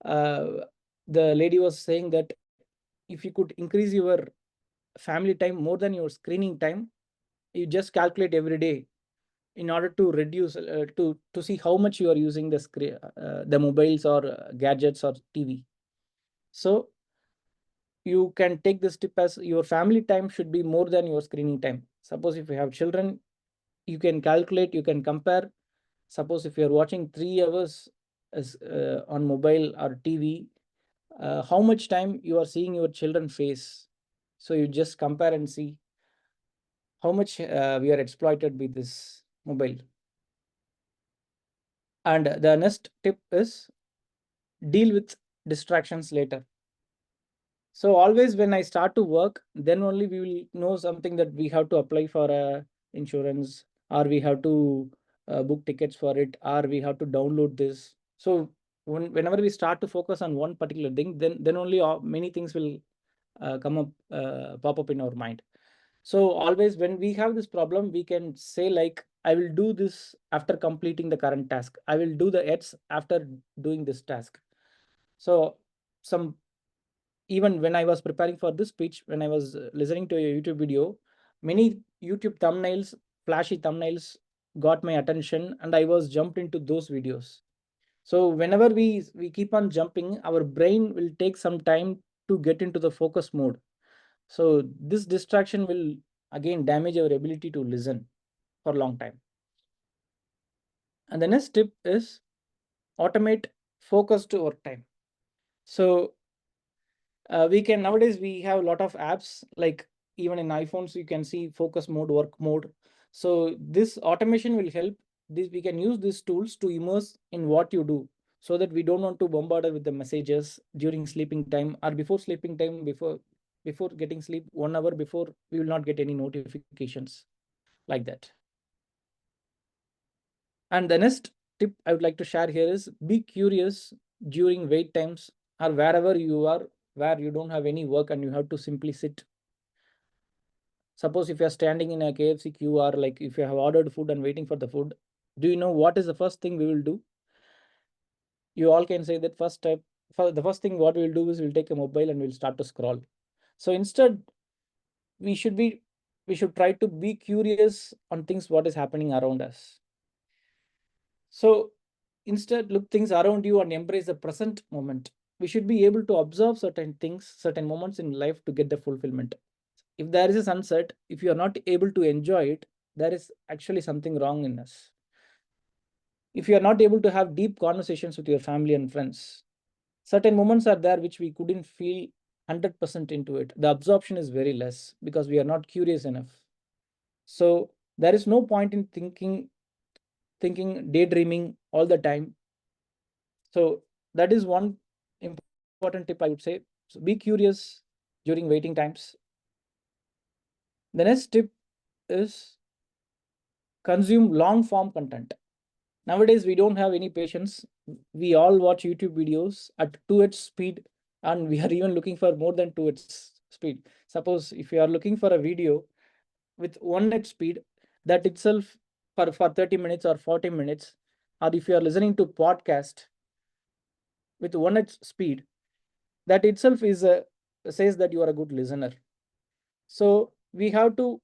The lady was saying that if you could increase your family time more than your screening time, you just calculate every day in order to reduce to see how much you are using the screen, the mobiles or gadgets or TV. So you can take this tip as your family time should be more than your screening time. Suppose if you have children, you can calculate, you can compare. Suppose if you're watching 3 hours as, on mobile or TV, how much time you are seeing your children face. So you just compare and see how much we are exploited with this mobile. And the next tip is deal with distractions later. So always when I start to work, then only we will know something that we have to apply for insurance, or we have to book tickets for it, or we have to download this. So whenever we start to focus on one particular thing, then only many things will pop up in our mind. So always when we have this problem, we can say like, I will do this after completing the current task. I will do the X after doing this task. So even when I was preparing for this speech, when I was listening to a YouTube video, many YouTube thumbnails, flashy thumbnails got my attention, and I was jumped into those videos. So whenever we keep on jumping, our brain will take some time to get into the focus mode. So this distraction will again damage our ability to listen for a long time. And the next tip is automate focused work time. So we can nowadays we have a lot of apps, like even in iPhones you can see focus mode, work mode. So this automation will help. This we can use these tools to immerse in what you do, so that we don't want to bombard with the messages during sleeping time or before sleeping time. Before getting sleep, 1 hour before, we will not get any notifications like that. And the next tip I would like to share here is be curious during wait times, or wherever you are, where you don't have any work and you have to simply sit. Suppose if you're standing in a KFC queue, or like if you have ordered food and waiting for the food, do you know what is the first thing we will do? You all can say that first step, the first thing what we'll do is we'll take a mobile and we'll start to scroll. So instead, we should try to be curious on things what is happening around us. So instead, look things around you and embrace the present moment. We should be able to observe certain things, certain moments in life to get the fulfillment. If there is a sunset, if you are not able to enjoy it, there is actually something wrong in us. If you are not able to have deep conversations with your family and friends, certain moments are there which we couldn't feel 100% into it. The absorption is very less because we are not curious enough. So there is no point in thinking, daydreaming all the time. So that is one important tip I would say. So be curious during waiting times. The next tip is consume long form content. Nowadays, we don't have any patience. We all watch YouTube videos at 2x speed, and we are even looking for more than 2x speed. Suppose if you are looking for a video with 1x speed, that itself for 30 minutes or 40 minutes, or if you are listening to podcast with 1x speed, that itself is says that you are a good listener. So we have to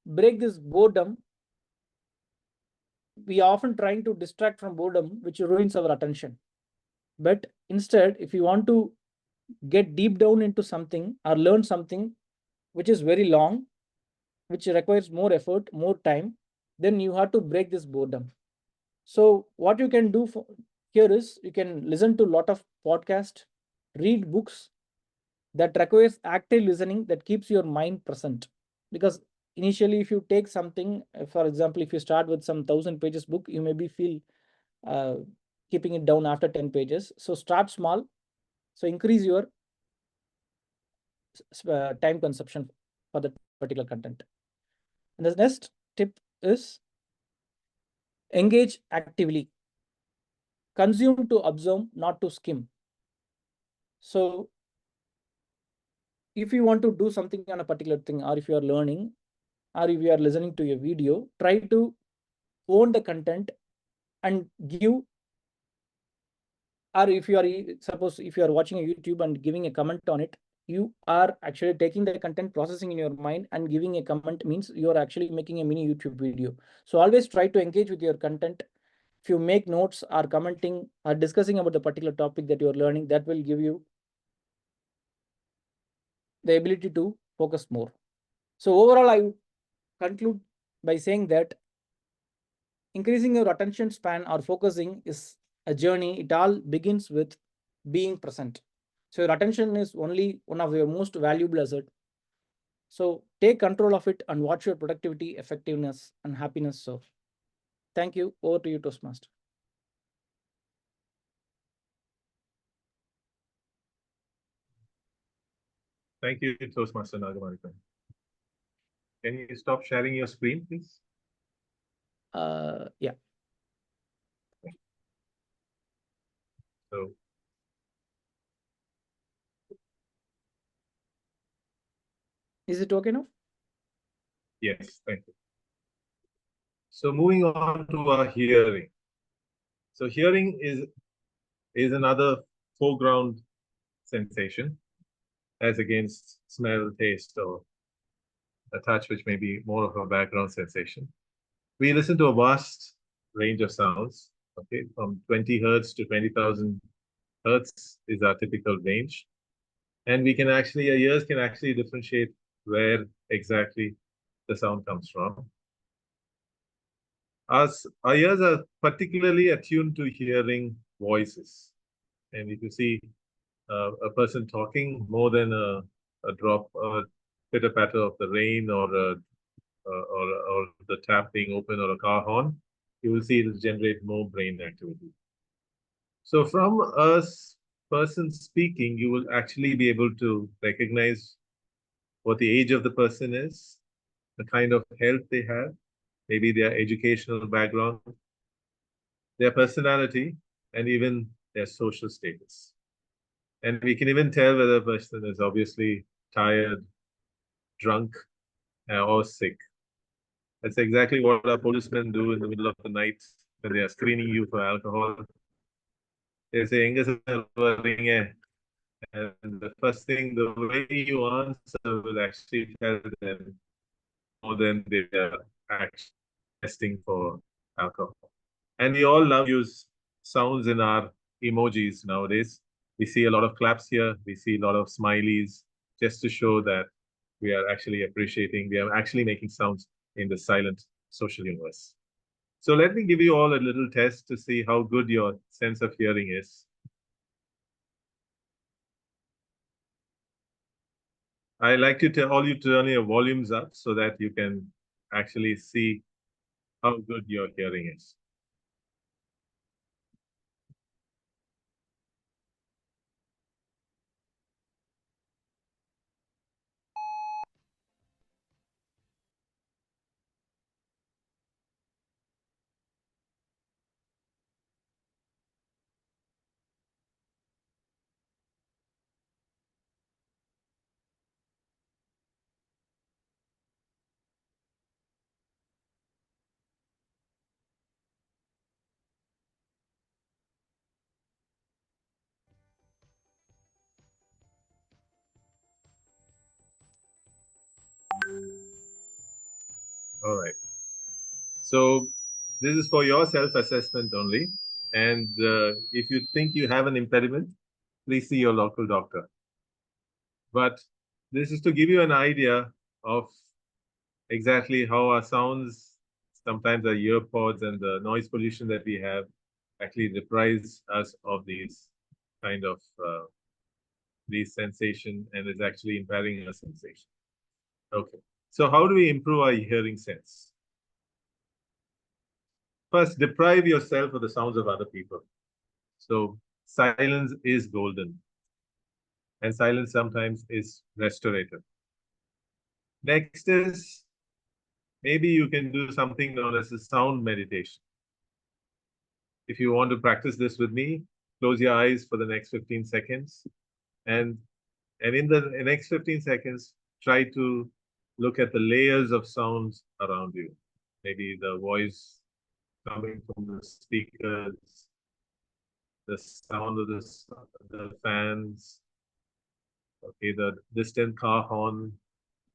break this boredom. We are often trying to distract from boredom, which ruins our attention. But instead, if you want to get deep down into something or learn something which is very long, which requires more effort, more time, then you have to break this boredom. So what you can do here is you can listen to a lot of podcasts, read books that requires active listening that keeps your mind present. Because initially, if you take something, for example, if you start with some 1,000 pages book, you maybe feel keeping it down after 10 pages. So start small. So increase your time consumption for that particular content. And the next tip is engage actively. Consume to absorb, not to skim. So if you want to do something on a particular thing, or if you are learning, or if you are listening to a video, try to own the content and give, or if you are, suppose if you are watching a YouTube and giving a comment on it, you are actually taking the content, processing in your mind, and giving a comment means you are actually making a mini YouTube video. So always try to engage with your content. If you make notes or commenting or discussing about the particular topic that you are learning, that will give you the ability to focus more. So overall, I conclude by saying that increasing your attention span or focusing is a journey. It all begins with being present. So your attention is only one of your most valuable assets. So take control of it and watch your productivity, effectiveness, and happiness serve. Thank you. Over to you, Toastmaster. Thank you, Toastmaster Nagamanika. Can you stop sharing your screen, please? Yeah. So, is it okay now? Yes, thank you. So moving on to our hearing. So hearing is another foreground sensation as against smell, taste, or a touch, which may be more of a background sensation. We listen to a vast range of sounds, okay, from 20 hertz to 20,000 hertz is our typical range. And we can actually, our ears can actually differentiate where exactly the sound comes from. Our ears are particularly attuned to hearing voices. And if you see a person talking more than a drop, a pitter patter of the rain, or the tap being open, or a car horn, you will see it will generate more brain activity. So from a person speaking, you will actually be able to recognize what the age of the person is, the kind of health they have, maybe their educational background, their personality, and even their social status. And we can even tell whether a person is obviously tired, drunk, or sick. That's exactly what our policemen do in the middle of the night when they are screening you for alcohol. They say, "Enga sir varringa?" And the first thing, the way you answer will actually tell them more than they are actually testing for alcohol. And we all love to use sounds in our emojis nowadays. We see a lot of claps here. We see a lot of smileys, just to show that we are actually appreciating, we are actually making sounds in the silent social universe. So let me give you all a little test to see how good your sense of hearing is. I like to tell all you to turn your volumes up so that you can actually see how good your hearing is. All right. So this is for your self-assessment only. And if you think you have an impediment, please see your local doctor. But this is to give you an idea of exactly how our sounds, sometimes our ear pods and the noise pollution that we have, actually deprives us of these kind of these sensation, and is actually impairing our sensation. Okay. So how do we improve our hearing sense? First, deprive yourself of the sounds of other people. So silence is golden, and silence sometimes is restorative. Next is, maybe you can do something known as a sound meditation. If you want to practice this with me, close your eyes for the next 15 seconds. And in the next 15 seconds, try to look at the layers of sounds around you. Maybe the voice coming from the speakers, the sound of the fans, okay, the distant car horn,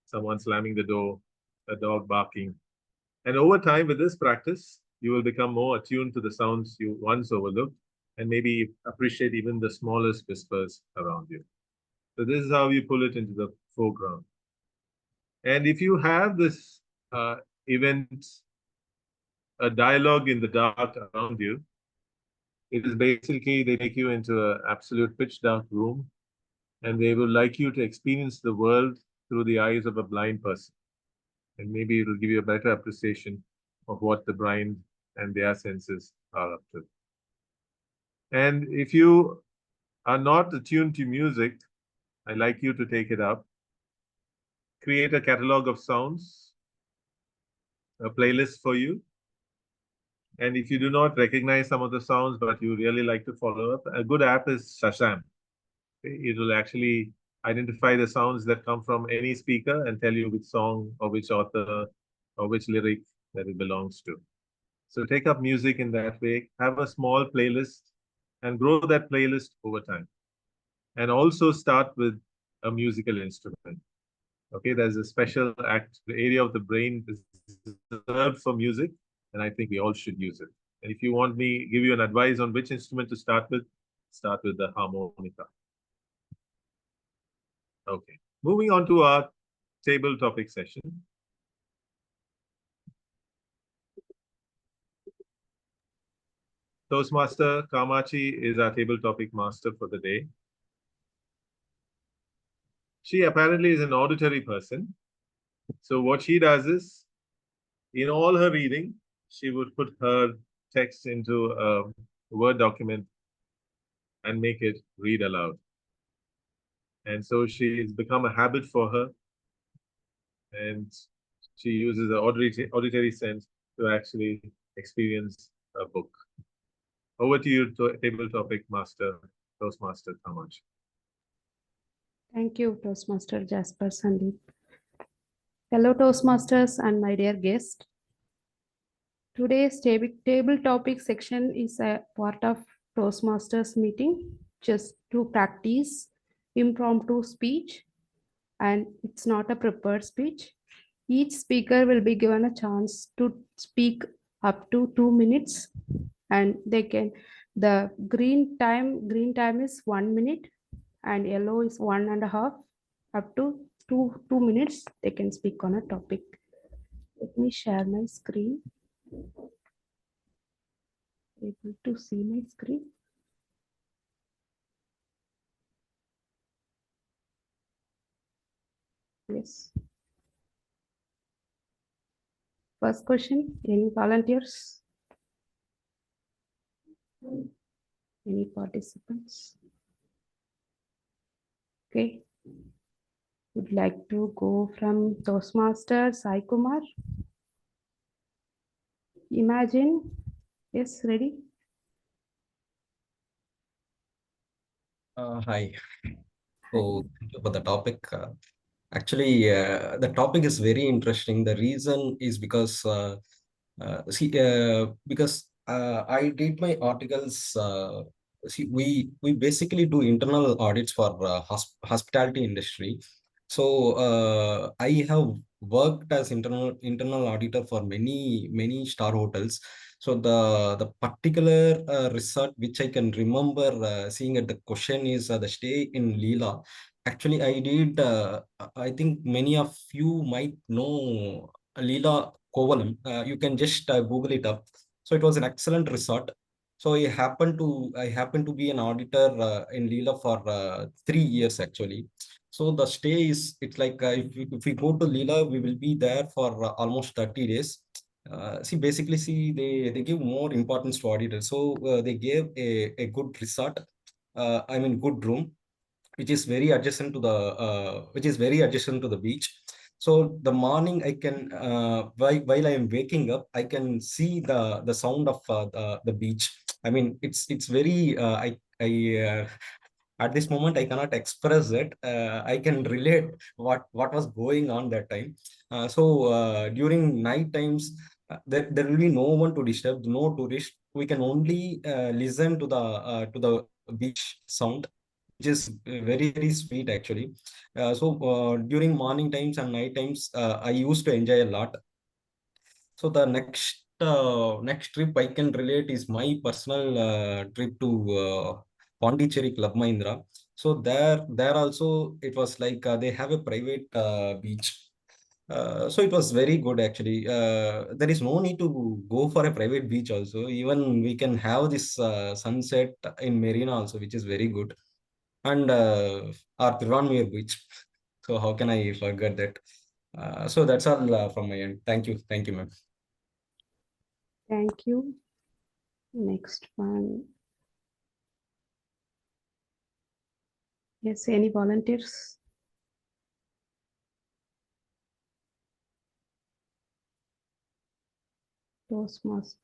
someone slamming the door, a dog barking. And over time, with this practice, you will become more attuned to the sounds you once overlooked and maybe appreciate even the smallest whispers around you. So this is how you pull it into the foreground. And if you have this event, a dialogue in the dark around you, it is basically they take you into an absolute pitch dark room and they would like you to experience the world through the eyes of a blind person. And maybe it will give you a better appreciation of what the blind and their senses are up to. And if you are not attuned to music, I'd like you to take it up. Create a catalog of sounds, a playlist for you. And if you do not recognize some of the sounds, but you really like to follow up, a good app is Shasham. It will actually identify the sounds that come from any speaker and tell you which song or which author or which lyric that it belongs to. So take up music in that way, have a small playlist and grow that playlist over time. And also start with a musical instrument. Okay, there's a special area of the brain reserved for music, and I think we all should use it. And if you want me give you an advice on which instrument to start with the harmonica. Okay, moving on to our table topic session. Toastmaster Kamachi is our table topic master for the day. She apparently is an auditory person. So what she does is, in all her reading, she would put her text into a Word document and make it read aloud. And so she's become a habit for her. And she uses the auditory sense to actually experience a book. Over to you, table topic master, Toastmaster Kamachi. Thank you, Toastmaster Jasper Sandeep. Hello, Toastmasters and my dear guest. Today's table topic section is a part of Toastmasters meeting just to practice impromptu speech, and it's not a prepared speech. Each speaker will be given a chance to speak up to 2 minutes, and the green time is 1 minute and yellow is 1.5, up to two minutes they can speak on a topic. Let me share my screen. Able to see my screen? Yes. First question, any volunteers? Any participants? Okay. Would like to go from Toastmaster Sai Kumar. Imagine. Yes, ready? Hi. So thank you for the topic. Actually, the topic is very interesting. The reason is because I did my articles. We basically do internal audits for hospitality industry. So I have worked as internal auditor for many star hotels. So the particular result which I can remember seeing at the question is the stay in Leela. Actually, I did. I think many of you might know Leela Kovalam. You can just Google it up. So it was an excellent resort. So I happened to be an auditor in Leela for 3 years actually. So the stay is, it's like if we go to Leela, we will be there for almost 30 days. See, they give more importance to auditors. So they gave a good resort, I mean, good room, which is very adjacent to the beach. So the morning I can, while I am waking up, I can see the sound of the beach. I mean, it's very, at this moment I cannot express it. I can relate what was going on that time. During night times, there will be no one to disturb, no tourist. We can only listen to the beach sound, which is very, very sweet actually. During morning times and night times, I used to enjoy a lot. So the next trip I can relate is my personal trip to Pondicherry Club Mahindra. So there also it was like they have a private beach. So it was very good actually. There is no need to go for a private beach also. Even we can have this sunset in Marina also, which is very good. And our Tiruvanmiyur beach. So how can I forget that? So that's all from my end. Thank you. Thank you, ma'am. Thank you. Next one. Yes, any volunteers?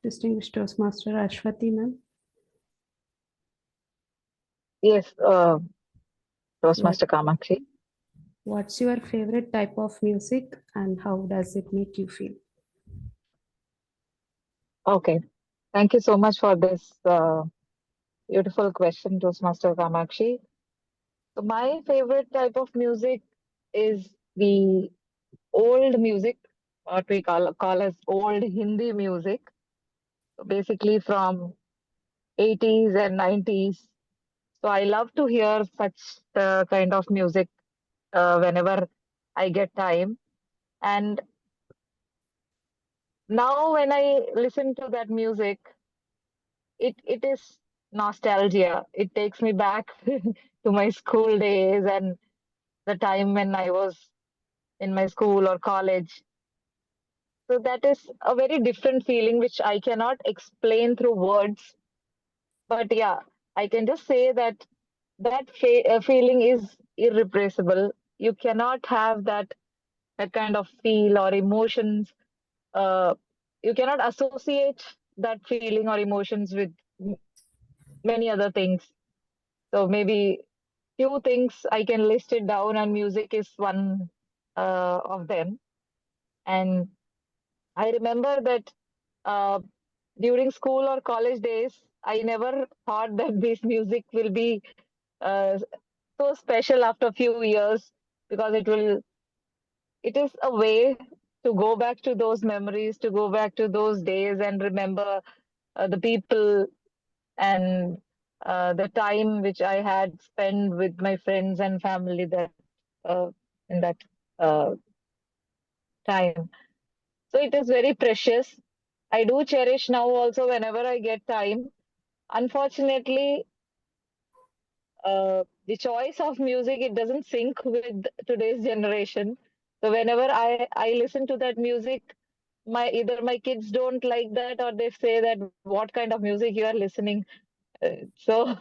Distinguished Toastmaster Ashwati, ma'am. Yes, Toastmaster Kamakshi. What's your favorite type of music and how does it make you feel? Okay, thank you so much for this beautiful question, Toastmaster Kamakshi. So my favorite type of music is the old music, what we call as old Hindi music. So basically from 80s and 90s. So I love to hear such kind of music whenever I get time. And now when I listen to that music, it is nostalgia. It takes me back to my school days and the time when I was in my school or college. So that is a very different feeling which I cannot explain through words. But yeah, I can just say that feeling is irrepressible. You cannot have that kind of feel or emotions. Uh, you cannot associate that feeling or emotions with many other things. So maybe few things I can list it down, and music is one of them. And I remember that uh, during school or college days, I never thought that this music will be uh, so special after a few years, because it is a way to go back to those memories, to go back to those days and remember the people and the time which I had spent with my friends and family that in that uh, time. So it is very precious. I do cherish now also whenever I get time. Unfortunately, the choice of music, it doesn't sync with today's generation. So whenever I listen to that music, either my kids don't like that, or they say that what kind of music you are listening. So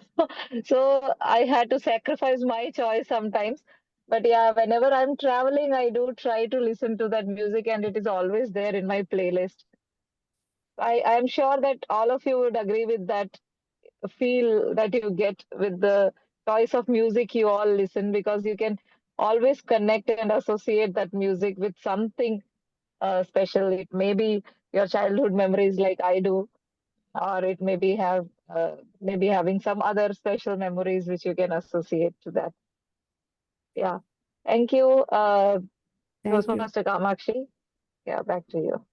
so I had to sacrifice my choice sometimes. But yeah, whenever I'm traveling, I do try to listen to that music, and it is always there in my playlist. I'm sure that all of you would agree with that feel that you get with the choice of music you all listen, because you can always connect and associate that music with something special. It may be your childhood memories like I do, or it may be maybe having some other special memories which you can associate to that. Yeah. Thank you, Thank you. Toastmaster Kamakshi. Yeah, back to you.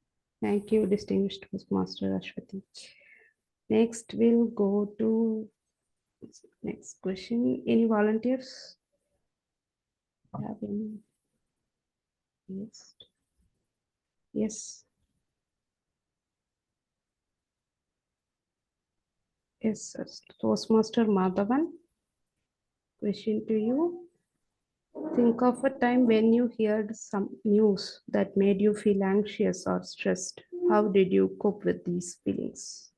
Thank you, distinguished Toastmaster Ashwati. Next, we'll go to next question. Any volunteers? Have any? Yes. Yes. Yes, Toastmaster Madhavan. Question to you. Think of a time when you heard some news that made you feel anxious or stressed. How did you cope with these feelings?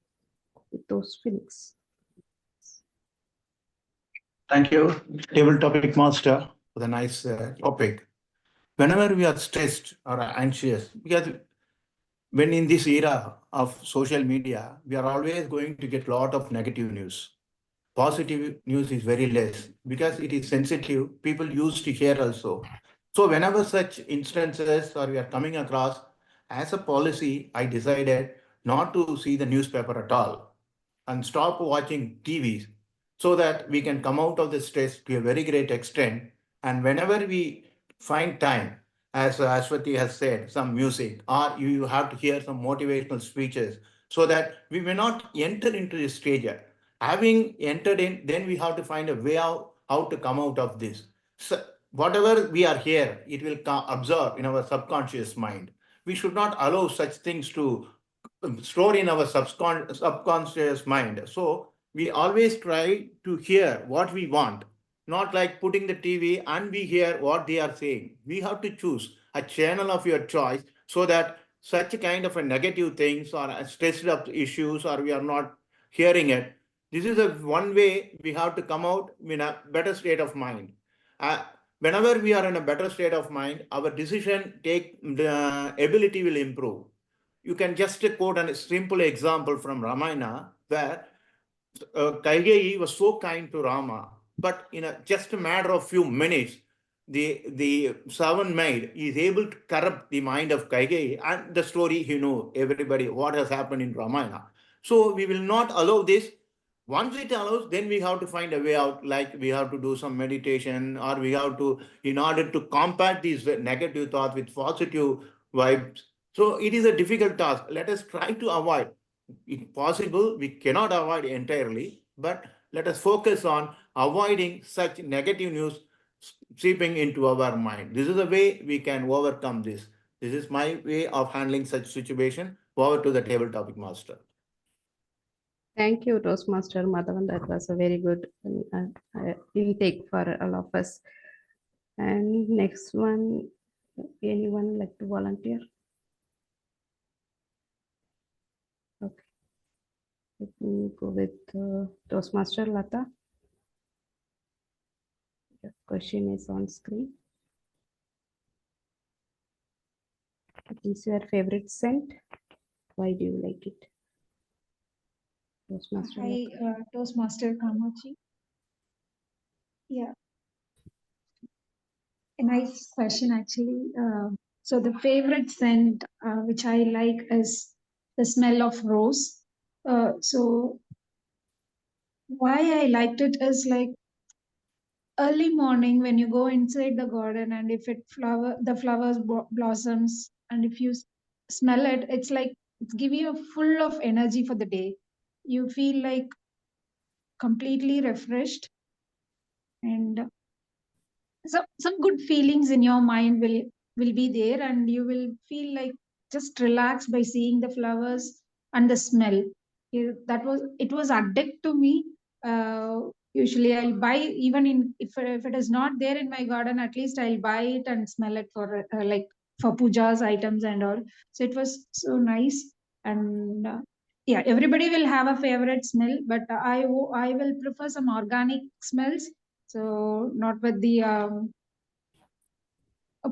With those feelings? Thank you, Table Topic Master, for the nice topic. Whenever we are stressed or anxious, because when in this era of social media, we are always going to get a lot of negative news. Positive news is very less because it is sensitive. People used to hear also. So whenever such instances or we are coming across, as a policy, I decided not to see the newspaper at all and stop watching TVs so that we can come out of the stress to a very great extent. And whenever we find time, as Ashwati has said, some music, or you have to hear some motivational speeches so that we may not enter into this stage. Having entered in, then we have to find a way out how to come out of this. So whatever we are here, it will absorb in our subconscious mind. We should not allow such things to store in our subconscious mind. So we always try to hear what we want, not like putting the TV and we hear what they are saying. We have to choose a channel of your choice so that such kind of a negative things or stressed up issues or we are not hearing it. This is a one way we have to come out in a better state of mind. Whenever we are in a better state of mind, our decision take ability will improve. You can just quote a simple example from Ramayana where Kaigeyi was so kind to Rama, but in just a matter of few minutes, the servant maid is able to corrupt the mind of Kaigeyi, and the story you know everybody what has happened in Ramayana. So we will not allow this. Once it allows, then we have to find a way out. Like we have to do some meditation, or we have to, in order to combat these negative thoughts with positive vibes. So it is a difficult task. Let us try to avoid. If possible, we cannot avoid entirely, but let us focus on avoiding such negative news seeping into our mind. This is the way we can overcome this. This is my way of handling such situation. Over to the table topic master. Thank you, Toastmaster Madhavan. That was a very good intake for all of us. And next one, anyone like to volunteer? Okay. Let me go with Toastmaster Lata. The question is on screen. What is your favorite scent? Why do you like it? Toastmaster Hi, Toastmaster Kamachi. Yeah, a nice question actually. So the favorite scent which I like is the smell of rose. So why I liked it is like early morning when you go inside the garden and if the flowers blossoms and if you smell it, it's like it's giving you full of energy for the day. You feel like completely refreshed and some good feelings in your mind will be there and you will feel like just relaxed by seeing the flowers and the smell. It was addict to me. Usually I'll buy even if it is not there in my garden, at least I'll buy it and smell it for like for pujas items and all. So it was so nice. And yeah, everybody will have a favorite smell, but I will prefer some organic smells, so not with the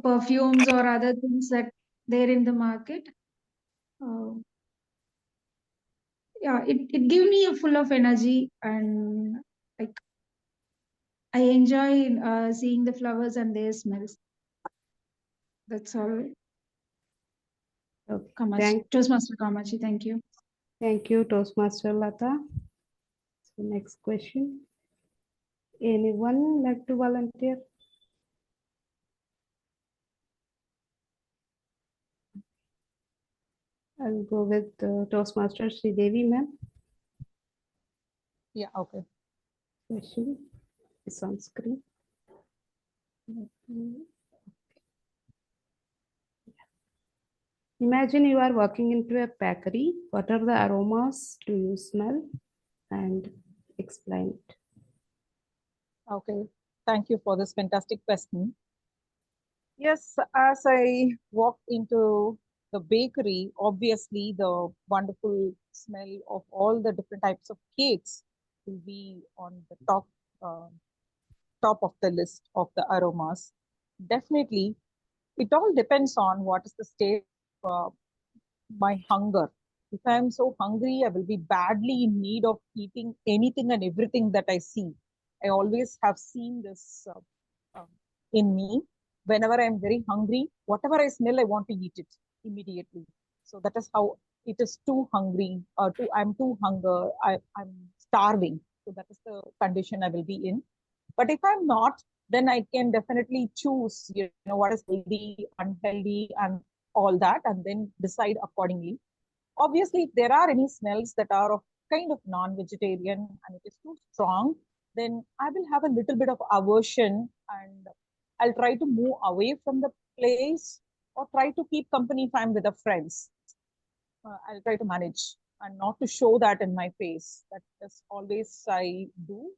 perfumes or other things that there in the market. Uh, yeah, it gives me a full of energy and like I enjoy seeing the flowers and their smells. That's all. Okay. Kamachi. Toastmaster Kamachi, thank you. Thank you, Toastmaster Lata. So next question. Anyone like to volunteer? I'll go with Toastmaster Sridevi, ma'am. Yeah, okay. Question is on screen. Imagine you are walking into a bakery. What are the aromas do you smell? And explain it. Okay. Thank you for this fantastic question. Yes, as I walked into the bakery, obviously the wonderful smell of all the different types of cakes will be on the top of the list of the aromas. Definitely, it all depends on what is the state of my hunger. If I am so hungry, I will be badly in need of eating anything and everything that I see. I always have seen this in me. Whenever I'm very hungry, whatever I smell, I want to eat it immediately. So that is how it is too hungry, or I'm too hunger, I'm starving. So that is the condition I will be in. But if I'm not, then I can definitely choose, what is healthy, unhealthy, and all that, and then decide accordingly. Obviously, if there are any smells that are of kind of non-vegetarian and it is too strong, then I will have a little bit of aversion and I'll try to move away from the place or try to keep company if I'm with the friends. I'll try to manage and not to show that in my face. That is always I do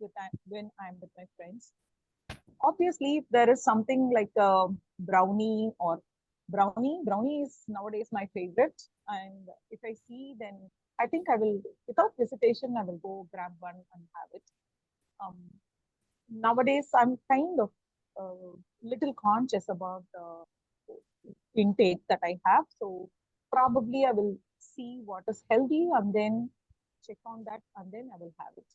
when I'm with my friends. Obviously, if there is something like a brownie is nowadays my favorite. And if I see, then I think I will, without hesitation, I will go grab one and have it. Um, Nowadays, I'm kind of little conscious about the intake that I have. So probably I will see what is healthy and then check on that and then I will have it.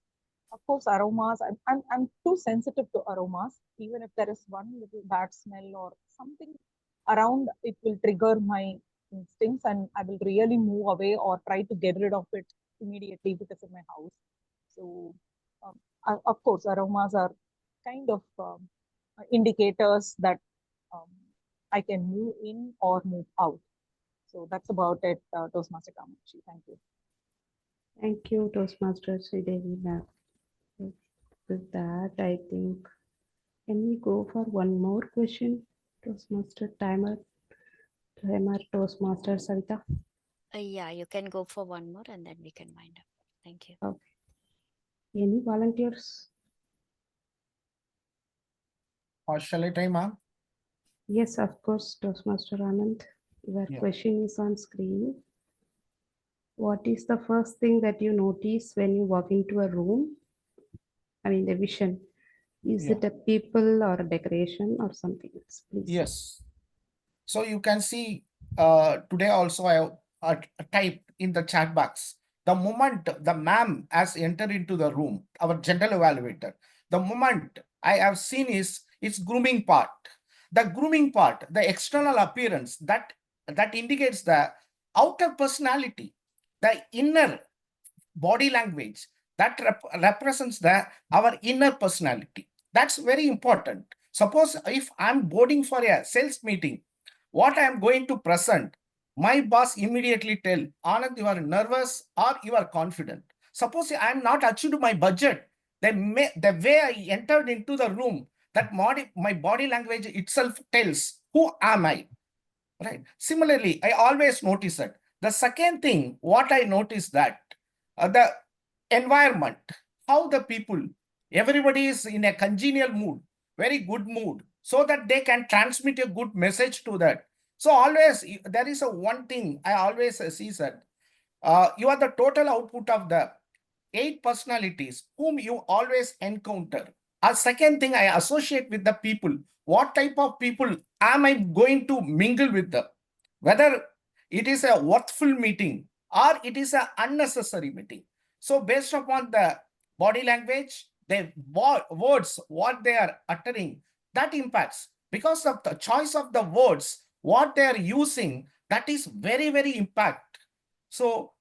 Of course, aromas, I'm too sensitive to aromas. Even if there is one little bad smell or something around, it will trigger my instincts and I will really move away or try to get rid of it immediately if it is in my house. So, of course, aromas are kind of indicators that um, I can move in or move out. So that's about it, Toastmaster Kamachi. Thank you. Thank you, Toastmaster Sridevi. With that, I think, can we go for one more question? Toastmaster timer, Toastmaster Savita. Yeah, you can go for one more and then we can wind up. Thank you. Okay. Any volunteers? Or shall I try, ma'am? Yes, of course, Toastmaster Anand. Your Yeah. question is on screen. What is the first thing that you notice when you walk into a room? I mean, the vision. Is Yeah. it a people or a decoration or something else? Please. Yes. So you can see today also I have typed in the chat box. The moment the ma'am has entered into the room, our general evaluator, the moment I have seen is its grooming part. The grooming part, the external appearance, that indicates the outer personality, the inner body language that represents our inner personality. That's very important. Suppose if I'm boarding for a sales meeting, what I am going to present, my boss immediately tell, Anand, you are nervous or you are confident. Suppose I am not achieved my budget, the way I entered into the room, that my body language itself tells who am I. Right. Similarly, I always notice that. The second thing, what I notice that the environment, how the people, everybody is in a congenial mood, very good mood, so that they can transmit a good message to that. So always there is a one thing I always see that you are the total output of the 8 personalities whom you always encounter. A second thing I associate with the people. What type of people am I going to mingle with them? Whether it is a worthful meeting or it is an unnecessary meeting. So based upon the body language, the words, what they are uttering, that impacts. Because of the choice of the words, what they are using, that is very, very impact. So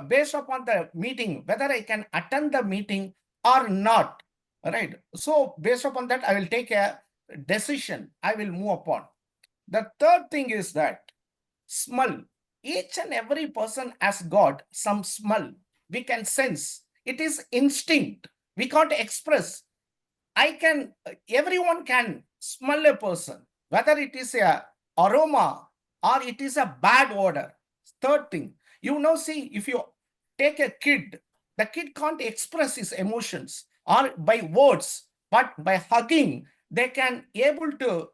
based upon the meeting, whether I can attend the meeting or not, right? So based upon that, I will take a decision. I will move upon. The third thing is that smell. Each and every person has got some smell. We can sense. It is instinct. We can't express. Everyone can smell a person, whether it is a aroma or it is a bad odor. Third thing, see, if you take a kid, the kid can't express his emotions or by words, but by hugging, they can able to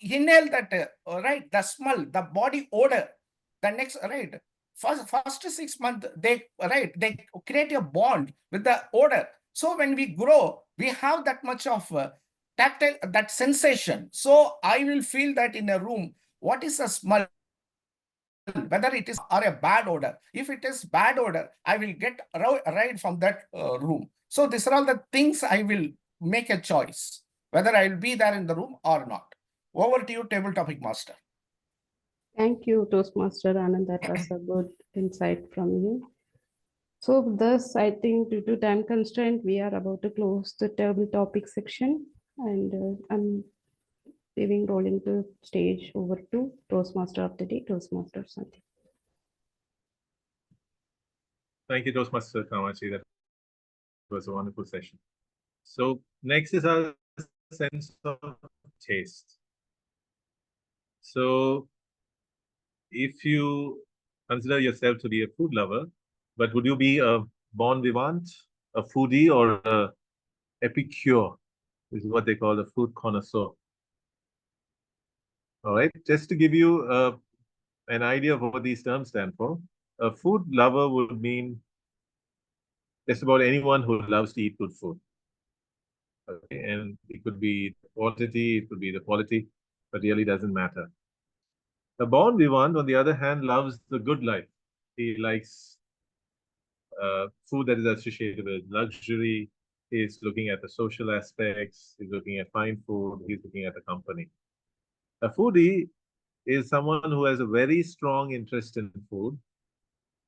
inhale that, right, the smell, the body odor. The next, right, first 6 months, they create a bond with the odor. So when we grow, we have that much of tactile, that sensation. So I will feel that in a room, what is the smell, whether it is or a bad odor. If it is bad odor, I will get right from that room. So these are all the things I will make a choice, whether I will be there in the room or not. Over to you, table topic master. Thank you, Toastmaster Anand. That was a good insight from you. So thus, I think due to time constraint, we are about to close the table topic section, and I'm rolling the stage over to Toastmaster of the day, Toastmaster Sandeep. Thank you, Toastmaster Kamachi. That was a wonderful session. So next is our sense of taste. So if you consider yourself to be a food lover, but would you be a bon vivant, a foodie, or a epicure? This is what they call a food connoisseur. All right, just to give you an idea of what these terms stand for, a food lover would mean just about anyone who loves to eat good food. Okay, and it could be the quantity, it could be the quality, but really doesn't matter. The bon vivant, on the other hand, loves the good life. He likes food that is associated with luxury. He's looking at the social aspects. He's looking at fine food. He's looking at the company. A foodie is someone who has a very strong interest in food,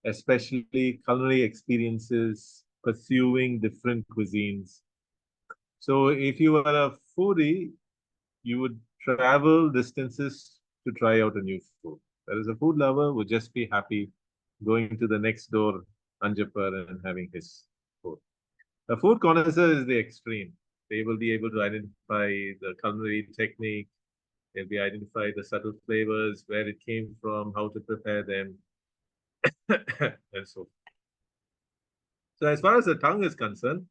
especially culinary experiences, pursuing different cuisines. So if you are a foodie, you would travel distances to try out a new food. Whereas a food lover would just be happy going to the next door Anjapur and having his food. A food connoisseur is the extreme. They will be able to identify the culinary technique. They'll be identify the subtle flavors, where it came from, how to prepare them, and so. So as far as the tongue is concerned,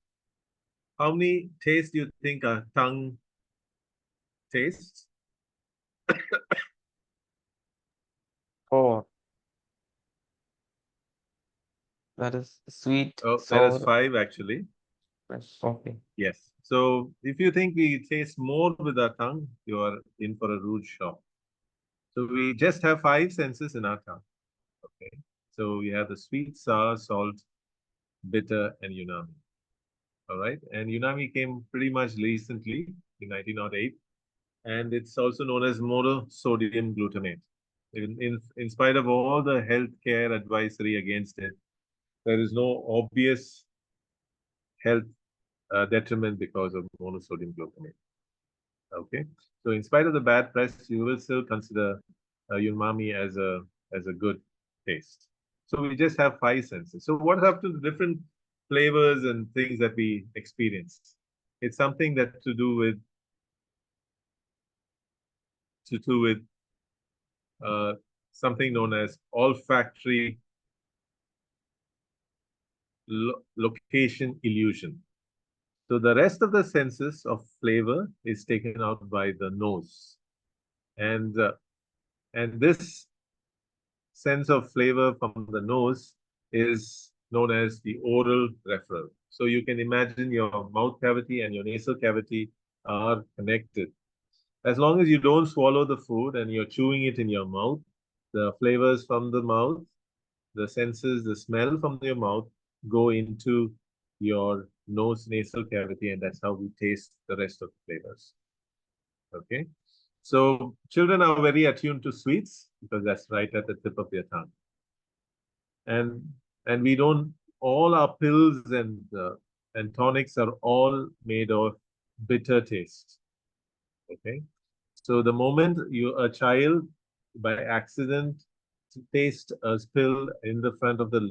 how many tastes do you think a tongue tastes? 4. That is sweet, Oh, sour. that is 5 actually. Okay. Yes. So if you think we taste more with our tongue, you are in for a rude shock. So we just have 5 senses in our tongue. Okay. So we have the sweet, sour, salt, bitter, and umami. All right. And umami came pretty much recently in 1908. And it's also known as monosodium glutamate. In spite of all the healthcare advisory against it, there is no obvious health detriment because of monosodium glutamate. Okay, so in spite of the bad press, you will still consider umami as a good taste. So we just have 5 senses. So what happens to the different flavors and things that we experience? It's something that to do with something known as olfactory location illusion. So the rest of the senses of flavor is taken out by the nose, and this sense of flavor from the nose is known as the oral referral. So you can imagine your mouth cavity and your nasal cavity are connected. As long as you don't swallow the food and you're chewing it in your mouth, the flavors from the mouth, the senses, the smell from your mouth go into your nose nasal cavity, and that's how we taste the rest of the flavors. Okay. So children are very attuned to sweets because that's right at the tip of their tongue. And we don't, all our pills and tonics are all made of bitter taste. Okay. So the moment a child by accident taste a spill in the front of the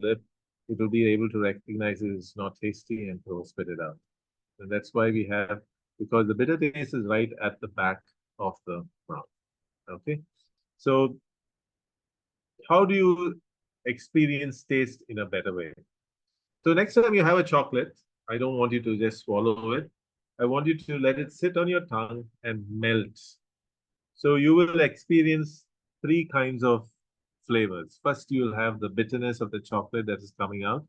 lip, it will be able to recognize it is not tasty and to spit it out. And that's why we have, because the bitter taste is right at the back of the mouth. Okay. So how do you experience taste in a better way? So next time you have a chocolate, I don't want you to just swallow it. I want you to let it sit on your tongue and melt. So you will experience three kinds of flavors. First, you'll have the bitterness of the chocolate that is coming out.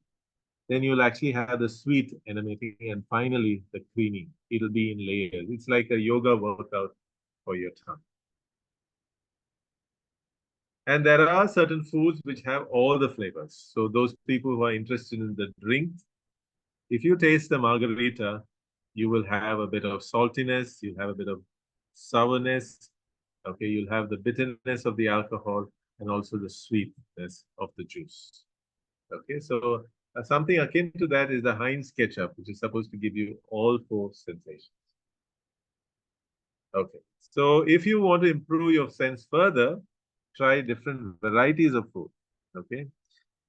Then you'll actually have the sweet emanating, and finally the creamy. It'll be in layers. It's like a yoga workout for your tongue. And there are certain foods which have all the flavors. So those people who are interested in the drink, if you taste the margarita, you will have a bit of saltiness, you'll have a bit of sourness, okay, you'll have the bitterness of the alcohol and also the sweetness of the juice. Okay, so something akin to that is the Heinz ketchup, which is supposed to give you all four sensations. Okay, so if you want to improve your sense further, try different varieties of food. Okay,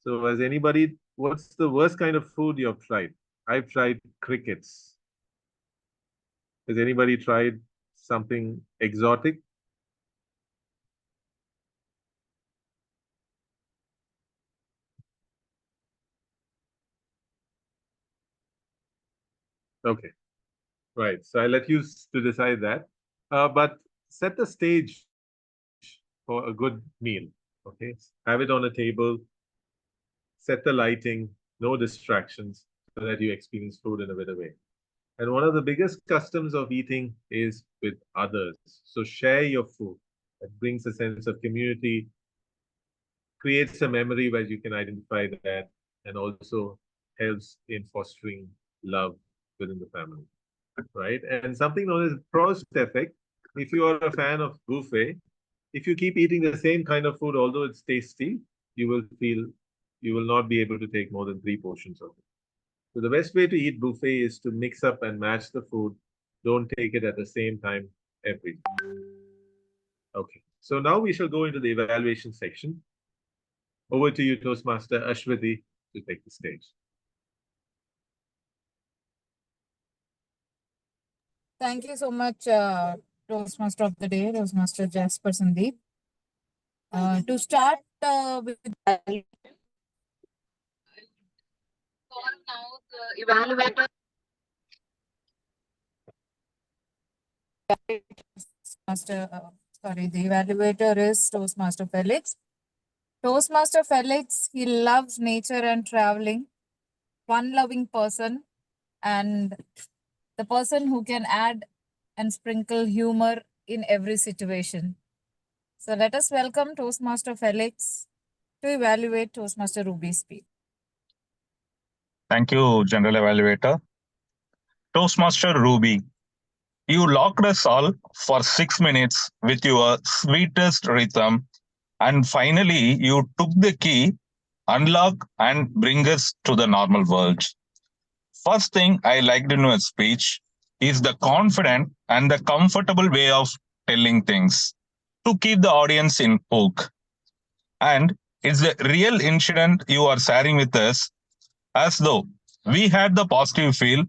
so has anybody, what's the worst kind of food you've tried? I've tried crickets. Has anybody tried something exotic? Okay, right. So I'll let you to decide that. But set the stage for a good meal. Okay, have it on a table. Set the lighting, no distractions, so that you experience food in a better way. And one of the biggest customs of eating is with others. So share your food. That brings a sense of community, creates a memory where you can identify that, and also helps in fostering love within the family, right? And something known as Proust effect. If you are a fan of buffet, if you keep eating the same kind of food, although it's tasty, you will not be able to take more than 3 portions of it. So the best way to eat buffet is to mix up and match the food. Don't take it at the same time every day. Okay, so now we shall go into the evaluation section. Over to you, Toastmaster Ashwati, to take the stage. Thank you so much, Toastmaster of the Day, Toastmaster Jasper Sandeep. To start with now the evaluator. The evaluator is Toastmaster Felix. Toastmaster Felix, he loves nature and traveling, fun-loving person, and the person who can add and sprinkle humor in every situation. So let us welcome Toastmaster Felix to evaluate Toastmaster Ruby's speech. Thank you, General Evaluator. Toastmaster Ruby, you locked us all for 6 minutes with your sweetest rhythm, and finally you took the key, unlock, and bring us to the normal world. First thing I liked in your speech is the confident and the comfortable way of telling things to keep the audience in hook. And it's a real incident you are sharing with us, as though we had the positive feel.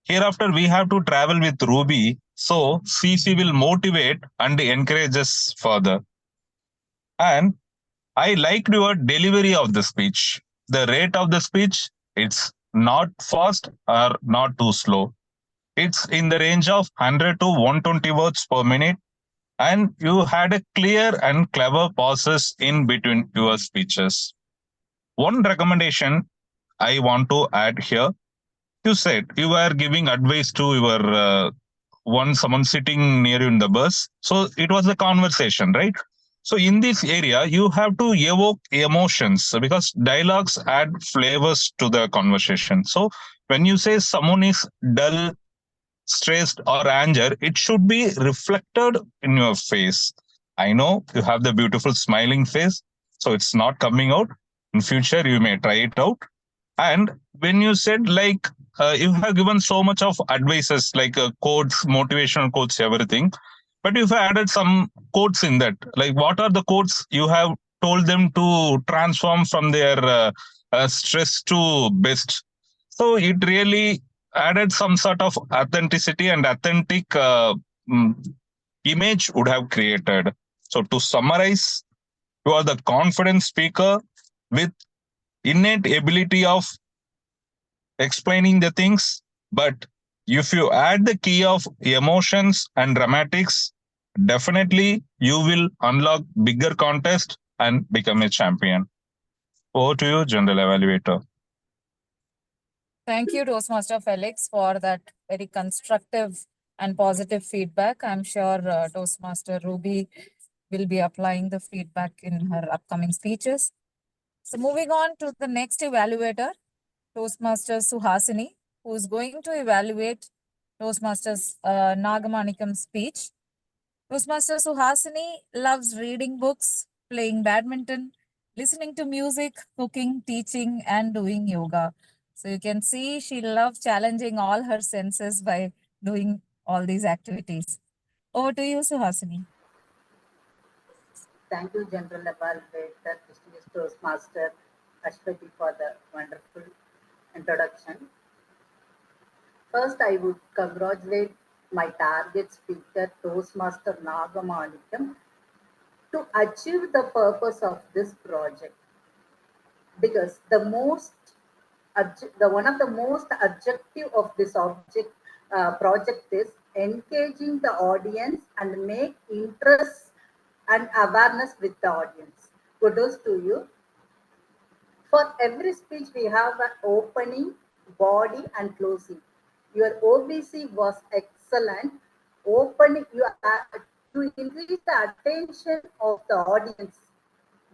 Hereafter, we have to travel with Ruby, so CC will motivate and encourage us further. And I liked your delivery of the speech. The rate of the speech, it's not fast or not too slow. It's in the range of 100 to 120 words per minute. And you had a clear and clever pauses in between your speeches. One recommendation I want to add here. You said you were giving advice to your someone sitting near you in the bus. So it was a conversation, right? So in this area, you have to evoke emotions because dialogues add flavors to the conversation. So when you say someone is dull, stressed, or anger, it should be reflected in your face. I know you have the beautiful smiling face, so it's not coming out. In future, you may try it out. And when you said you have given so much of advices like quotes, motivational quotes, everything, but you've added some quotes in that. Like what are the quotes you have told them to transform from their stress to best? So it really added some sort of authenticity and authentic mm, image would have created. So to summarize, you are the confident speaker with innate ability of explaining the things, but if you add the key of emotions and dramatics, definitely you will unlock bigger contest and become a champion. Over to you, General Evaluator. Thank you, Toastmaster Felix, for that very constructive and positive feedback. I'm sure Toastmaster Ruby will be applying the feedback in her upcoming speeches. So moving on to the next evaluator, Toastmaster Suhasini, who is going to evaluate Toastmaster's Nagamanikam's speech. Toastmaster Suhasini loves reading books, playing badminton, listening to music, cooking, teaching, and doing yoga. So you can see she loves challenging all her senses by doing all these activities. Over to you, Suhasini. Thank you, General Evaluator, distinguished Toastmaster Ashwati, for the wonderful introduction. First, I would congratulate my target speaker, Toastmaster Nagamanikam, to achieve the purpose of this project. Because the one of the most objective of this project is engaging the audience and make interest and awareness with the audience. Kudos to you. For every speech, we have an opening, body, and closing. Your OBC was excellent. Opening, to increase the attention of the audience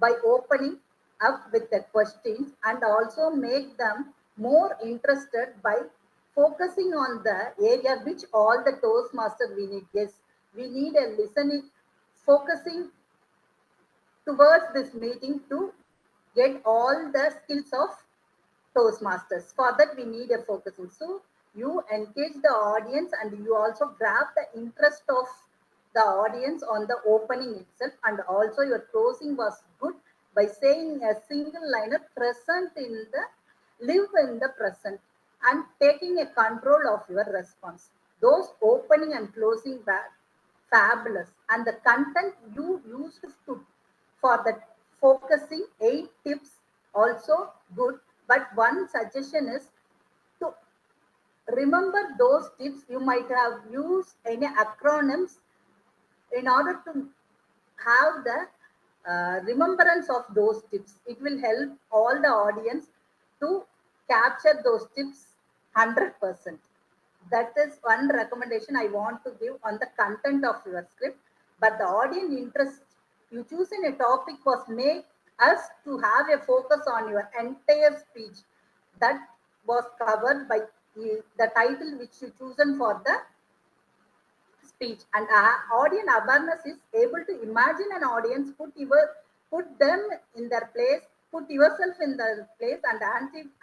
by opening up with the questions and also make them more interested by focusing on the area which all the Toastmasters we need. Yes, we need a listening, focusing towards this meeting to get all the skills of Toastmasters. For that, we need a focusing. So you engage the audience and you also grab the interest of the audience on the opening itself, and also your closing was good by saying a single liner, present in the, live in the present, and taking a control of your response. Those opening and closing were fabulous, and the content you used to for the focusing 8 tips also good, but one suggestion is to remember those tips. You might have used any acronyms in order to have the remembrance of those tips. It will help all the audience to capture those tips 100%. That is one recommendation I want to give on the content of your script. But the audience interest you choose in a topic was make us to have a focus on your entire speech. That was covered by the title which you chosen for the speech. And audience awareness is able to imagine an audience, put them in their place, put yourself in their place, and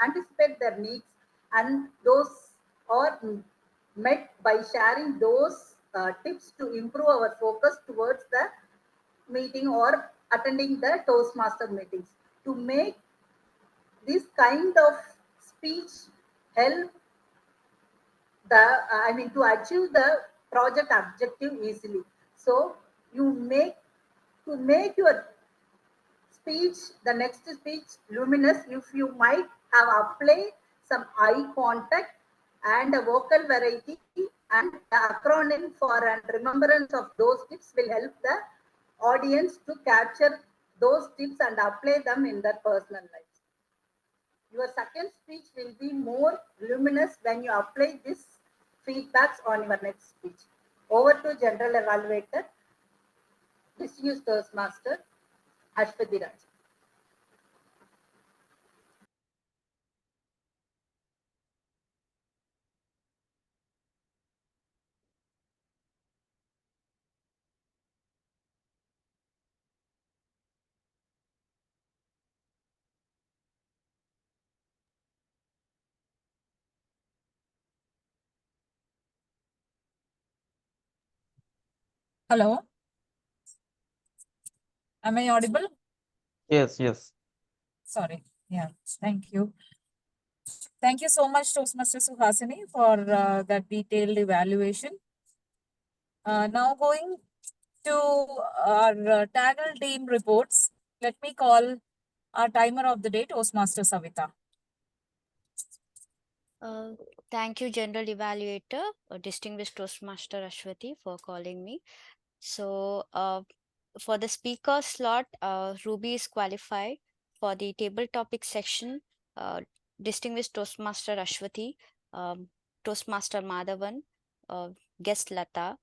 anticipate their needs, and those are met by sharing those tips to improve our focus towards the meeting or attending the Toastmaster meetings. To make this kind of speech help to achieve the project objective easily. So you make your speech, the next speech, luminous. If you might have applied some eye contact and a vocal variety and the acronym for and remembrance of those tips will help the audience to capture those tips and apply them in their personal lives. Your second speech will be more luminous when you apply this feedbacks on your next speech. Over to General Evaluator, distinguished Toastmaster Ashwati Raj. Hello. Am I audible? Yes, yes. Sorry. Yeah. Thank you. Thank you so much, Toastmaster Suhasini, for that detailed evaluation. Now going to our Taggle team reports, let me call our timer of the day, Toastmaster Savita. Uh, Thank you, General Evaluator, distinguished Toastmaster Ashwati, for calling me. So, for the speaker slot, Ruby is qualified. For the table topic section, distinguished Toastmaster Ashwati, um, Toastmaster Madhavan, uh, guest Lata,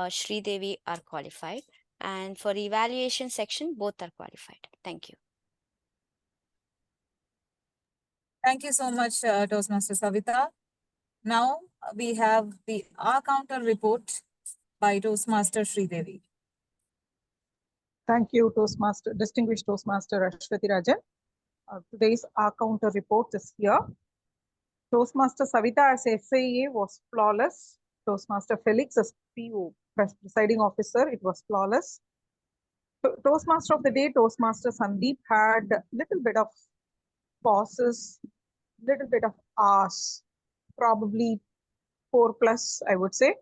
Sri Devi are qualified. And for the evaluation section, both are qualified. Thank you. Thank you so much, Toastmaster Savita. Now we have the R counter report by Toastmaster Sridevi. Thank you, Toastmaster, distinguished Toastmaster Ashwati Rajan. Today's R counter report is here. Toastmaster Savita as SAA was flawless. Toastmaster Felix as PO, presiding officer, it was flawless. Toastmaster of the day, Toastmaster Sandeep, had a little bit of pauses, little bit of R's, probably 4+, I would say.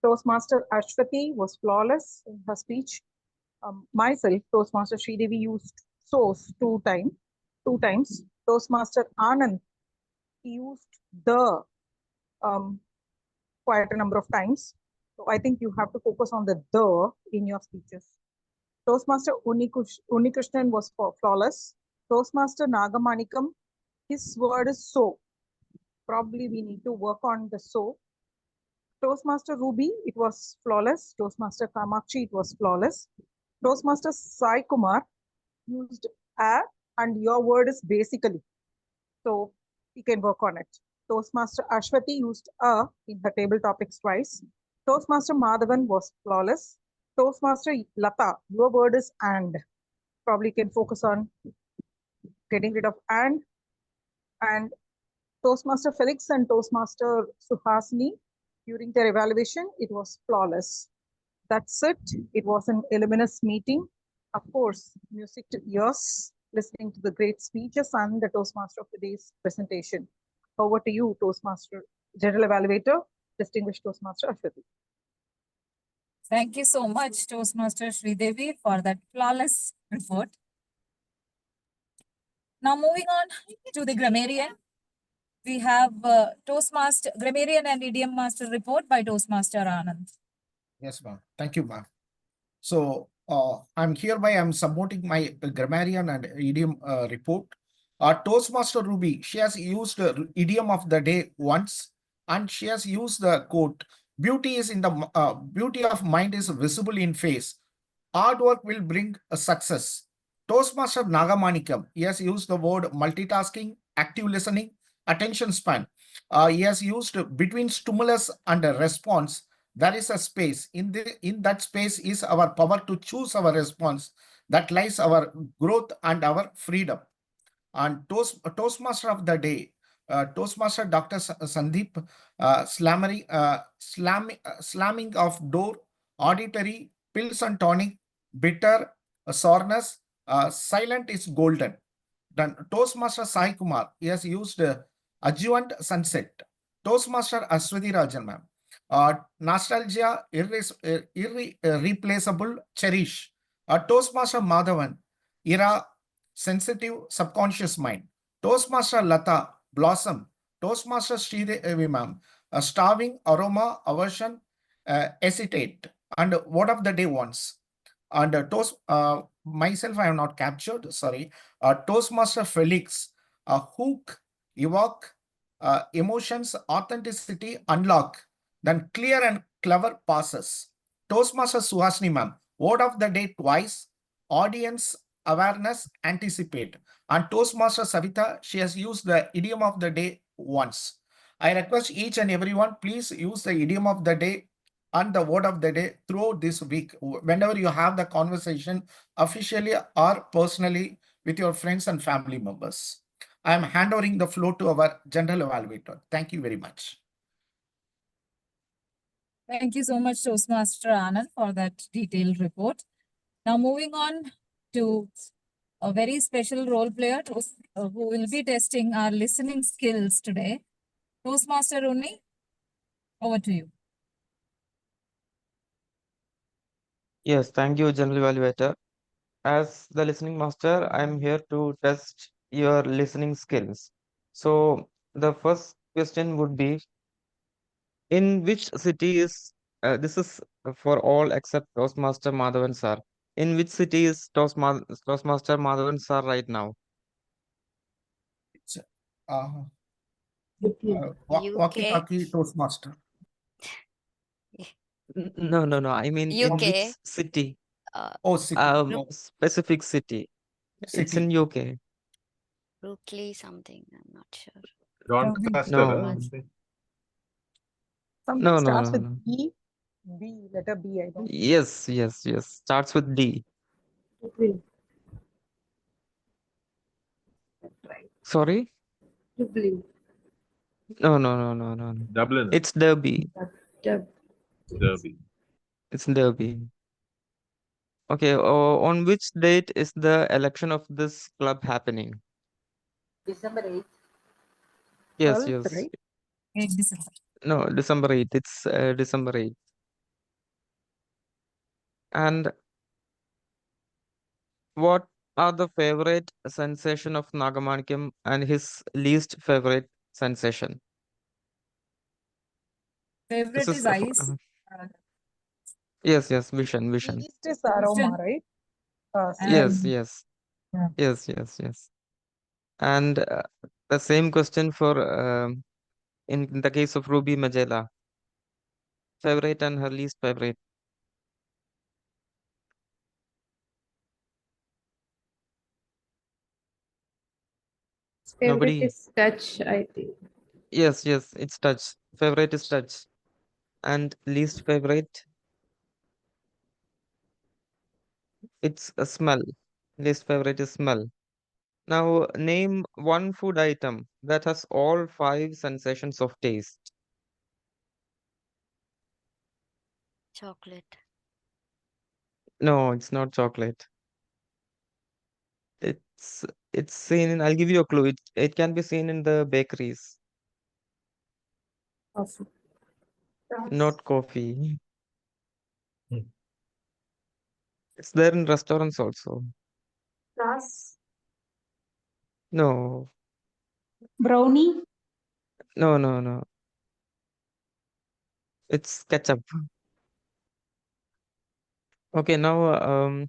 Toastmaster Ashwati was flawless in her speech. Myself, Toastmaster Sridevi, used source two times. Toastmaster Anand, he used the quite a number of times. So I think you have to focus on the in your speeches. Toastmaster Unikrishnan was flawless. Toastmaster Nagamanikam, his word is so. Probably we need to work on the so. Toastmaster Ruby, it was flawless. Toastmaster Kamakshi, it was flawless. Toastmaster Sai Kumar used a, and your word is basically. So you can work on it. Toastmaster Ashwati used a in her table topics twice. Toastmaster Madhavan was flawless. Toastmaster Lata, your word is and. Probably can focus on getting rid of and. And Toastmaster Felix and Toastmaster Suhasini, during their evaluation, it was flawless. That's it. It was an illuminous meeting. Of course, music to ears, listening to the great speeches and the Toastmaster of the day's presentation. Over to you, Toastmaster, General Evaluator, distinguished Toastmaster Ashwati. Thank you so much, Toastmaster Sridevi, for that flawless report. Now moving on to the grammarian. We have Toastmaster, grammarian and idiom master report by Toastmaster Anand. Yes, ma'am. Thank you, ma'am. So I'm supporting my grammarian and idiom report. Toastmaster Ruby, she has used idiom of the day once, and she has used the quote, beauty of mind is visible in face. Hard work will bring a success. Toastmaster Nagamanikam, he has used the word multitasking, active listening, attention span. He has used between stimulus and a response. There is a space. In that space is our power to choose our response. That lies our growth and our freedom. And Toastmaster of the day, Toastmaster Dr. Sandeep, slamming of door, auditory, pills and tonic, bitter, soreness, silent is golden. Then Toastmaster Sai Kumar, he has used adjuvant sunset. Toastmaster Aswati Rajan, ma'am. Nostalgia, irreplaceable, cherish. Toastmaster Madhavan, era, sensitive, subconscious mind. Toastmaster Lata, blossom. Toastmaster Sridevi, ma'am, starving, aroma, aversion, hesitate. And what of the day wants? And myself, I have not captured, sorry. Toastmaster Felix, hook, evoke, emotions, authenticity, unlock, then clear and clever passes. Toastmaster Suhasini ma'am, word of the day twice, audience, awareness, anticipate. And Toastmaster Savita, she has used the idiom of the day once. I request each and everyone, please use the idiom of the day and the word of the day throughout this week, whenever you have the conversation officially or personally with your friends and family members. I am handovering the floor to our general evaluator. Thank you very much. Thank you so much, Toastmaster Anand, for that detailed report. Now moving on to a very special role player who will be testing our listening skills today. Toastmaster Uni, over to you. Yes, thank you, General Evaluator. As the listening master, I'm here to test your listening skills. So the first question would be, in which city is, this is for all except Toastmaster Madhavan sir. In which city is Toastmaster Madhavan sir right now? It's uh, UK. walkie-talkie Toastmaster. No. I mean, in which UK. city? Oh, city. Specific city. It's in City. UK. Brooklyn something. I'm not sure. Doncaster, No. Something No. starts with B. B, letter B, I don't. Yes. Starts with D. Sorry? No. Dublin. It's Derby. Derby. It's Derby. Okay. On which date is the election of this club happening? December 8th. Yes. 12th, right? December. No, December 8th. It's December 8th. And what are the favorite sensation of Nagamanikyam and his least favorite sensation? This Favorite is is ice. yes, vision. Least is aroma, right? Yes. Smell. Yeah. Yes. And the same question for in the case of Ruby Majella, favorite and her least favorite. Favorite Nobody. is touch, I think. Yes, it's touch. Favorite is touch. And least favorite, it's a smell. Least favorite is smell. Now name one food item that has all 5 sensations of taste. Chocolate. No, it's not chocolate. It's seen in, I'll give you a clue. It can be seen in the bakeries. Coffee. Not coffee. It's there in restaurants also. Sauce. No. Brownie. No. It's ketchup. Okay, now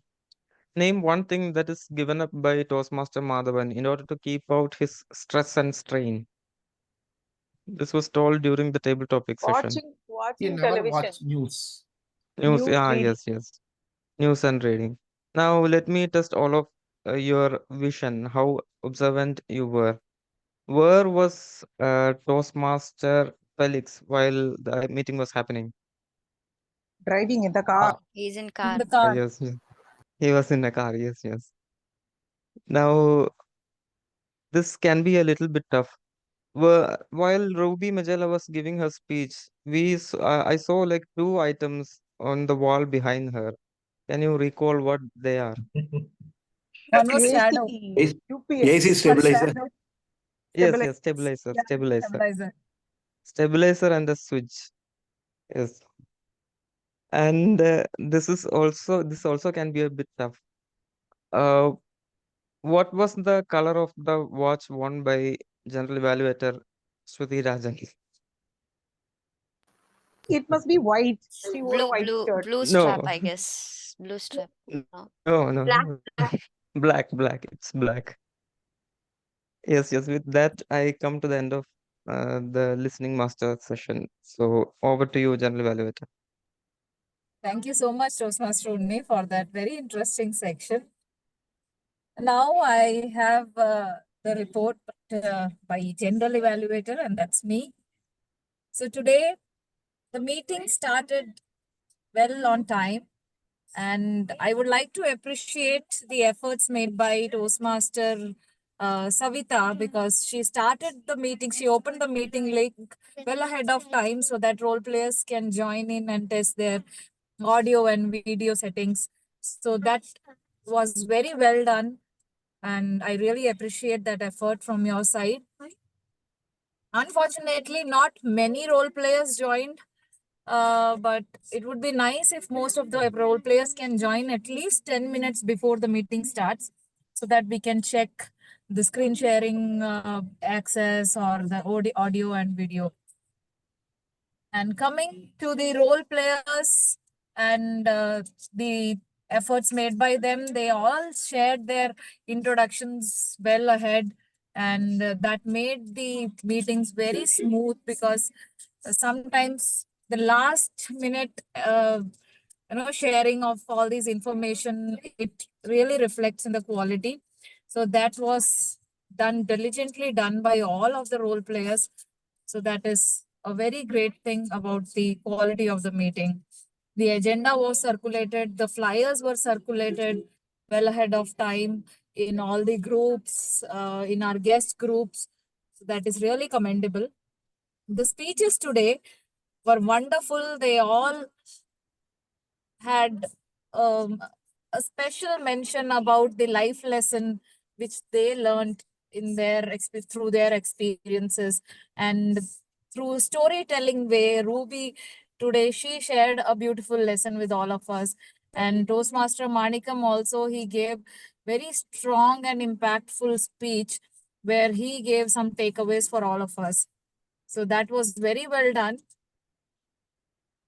name one thing that is given up by Toastmaster Madhavan in order to keep out his stress and strain. This was told during the table topic session. Watching You never television. watch news. News, yeah, reading. yes. News and reading. Now let me test all of your vision, how observant you were. Where was Toastmaster Felix while the meeting was happening? Driving in the car. He's in In car. the car. Yes. He was in a car, yes. Now, this can be a little bit tough. While Ruby Majella was giving her speech, I saw like 2 items on the wall behind her. Can you recall what they are? One was shadow. UPS. AC stabilizer. Yes, stabilizer. Stabilizer and a switch. Yes. And this also can be a bit tough. What was the color of the watch worn by General Evaluator Shruti Rajan? It must be white. She wore a white shirt. Blue strap, I guess. Blue strap. No. No. Black. It's black. Yes. With that, I come to the end of the listening master session. So over to you, General Evaluator. Thank you so much, Toastmaster Unni, for that very interesting section. Now I have the report by General Evaluator, and that's me. So today, the meeting started well on time, and I would like to appreciate the efforts made by Toastmaster Savita, because she started the meeting, she opened the meeting link well ahead of time so that role players can join in and test their audio and video settings. So that was very well done, and I really appreciate that effort from your side. Unfortunately, not many role players joined, but it would be nice if most of the role players can join at least 10 minutes before the meeting starts so that we can check the screen sharing access or the audio and video. And coming to the role players and the efforts made by them, they all shared their introductions well ahead, and that made the meetings very smooth, because sometimes the last minute sharing of all these information, it really reflects in the quality. So that was diligently done by all of the role players. So that is a very great thing about the quality of the meeting. The agenda was circulated, the flyers were circulated well ahead of time in all the groups, in our guest groups. So that is really commendable. The speeches today were wonderful. They all had a special mention about the life lesson which they learned in through their experiences, and through storytelling way. Ruby today, she shared a beautiful lesson with all of us, and Toastmaster Manikam also, he gave very strong and impactful speech where he gave some takeaways for all of us. So that was very well done.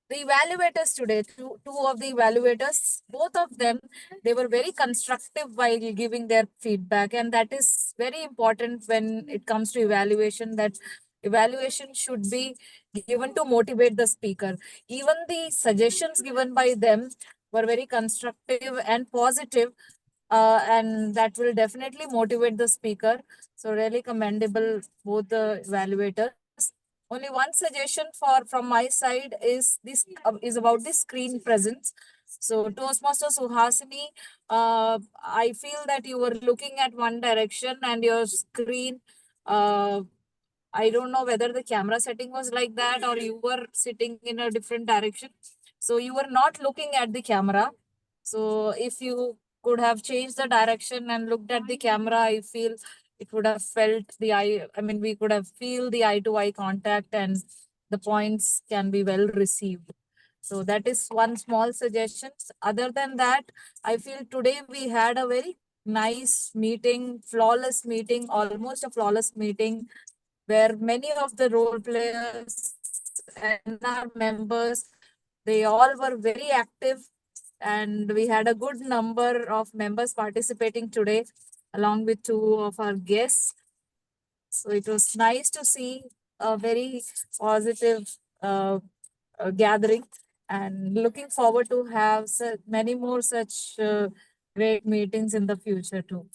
The evaluators today, two of the evaluators, both of them, they were very constructive while giving their feedback. And that is very important when it comes to evaluation, that evaluation should be given to motivate the speaker. Even the suggestions given by them were very constructive and positive, and that will definitely motivate the speaker. So really commendable, both the evaluators. Only one suggestion from my side is about the screen presence. So Toastmaster Suhasini, I feel that you were looking at one direction and your screen, I don't know whether the camera setting was like that or you were sitting in a different direction. So you were not looking at the camera. So if you could have changed the direction and looked at the camera, I feel it would have felt the eye. I mean, we could have feel the eye to eye contact and the points can be well received. So that is one small suggestion. Other than that, I feel today we had a very nice meeting, flawless meeting, almost a flawless meeting, where many of the role players and our members, they all were very active, and we had a good number of members participating today along with two of our guests. So it was nice to see a very positive gathering, and looking forward to have many more such great meetings in the future too.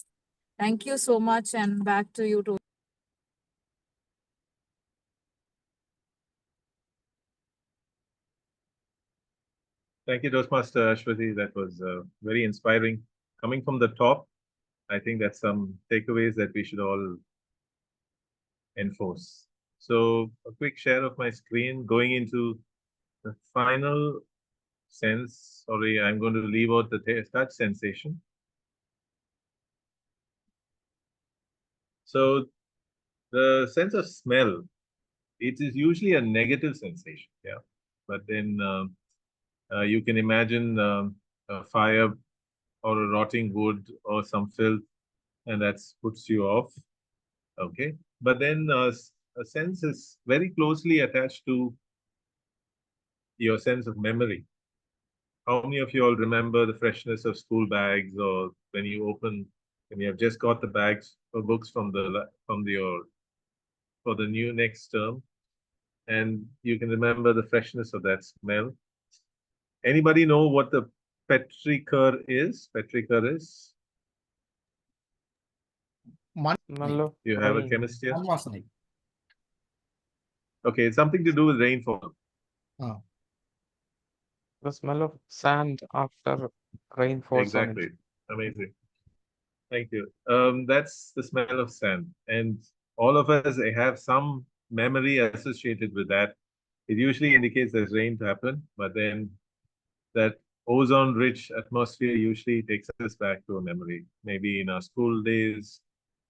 Thank you so much, and back to you too. Thank you, Toastmaster Ashwati. That was very inspiring. Coming from the top, I think that's some takeaways that we should all enforce. So a quick share of my screen going into the final sense. Sorry, I'm going to leave out the touch sensation. So the sense of smell, it is usually a negative sensation. Yeah. But then you can imagine a fire or a rotting wood or some filth, and that puts you off. Okay. But then a sense is very closely attached to your sense of memory. How many of you all remember the freshness of school bags, or when you have just got the bags or books for the new next term, and you can remember the freshness of that smell? Anybody know what the petrichor is? Petrichor is? Smell of You have a rain. chemist here? Malvasani. Okay, it's something to do with rainfall. The smell of sand after rain falls on it. Exactly. Amazing. Thank you. That's the smell of sand. And all of us have some memory associated with that. It usually indicates there's rain to happen, but then that ozone-rich atmosphere usually takes us back to a memory, maybe in our school days.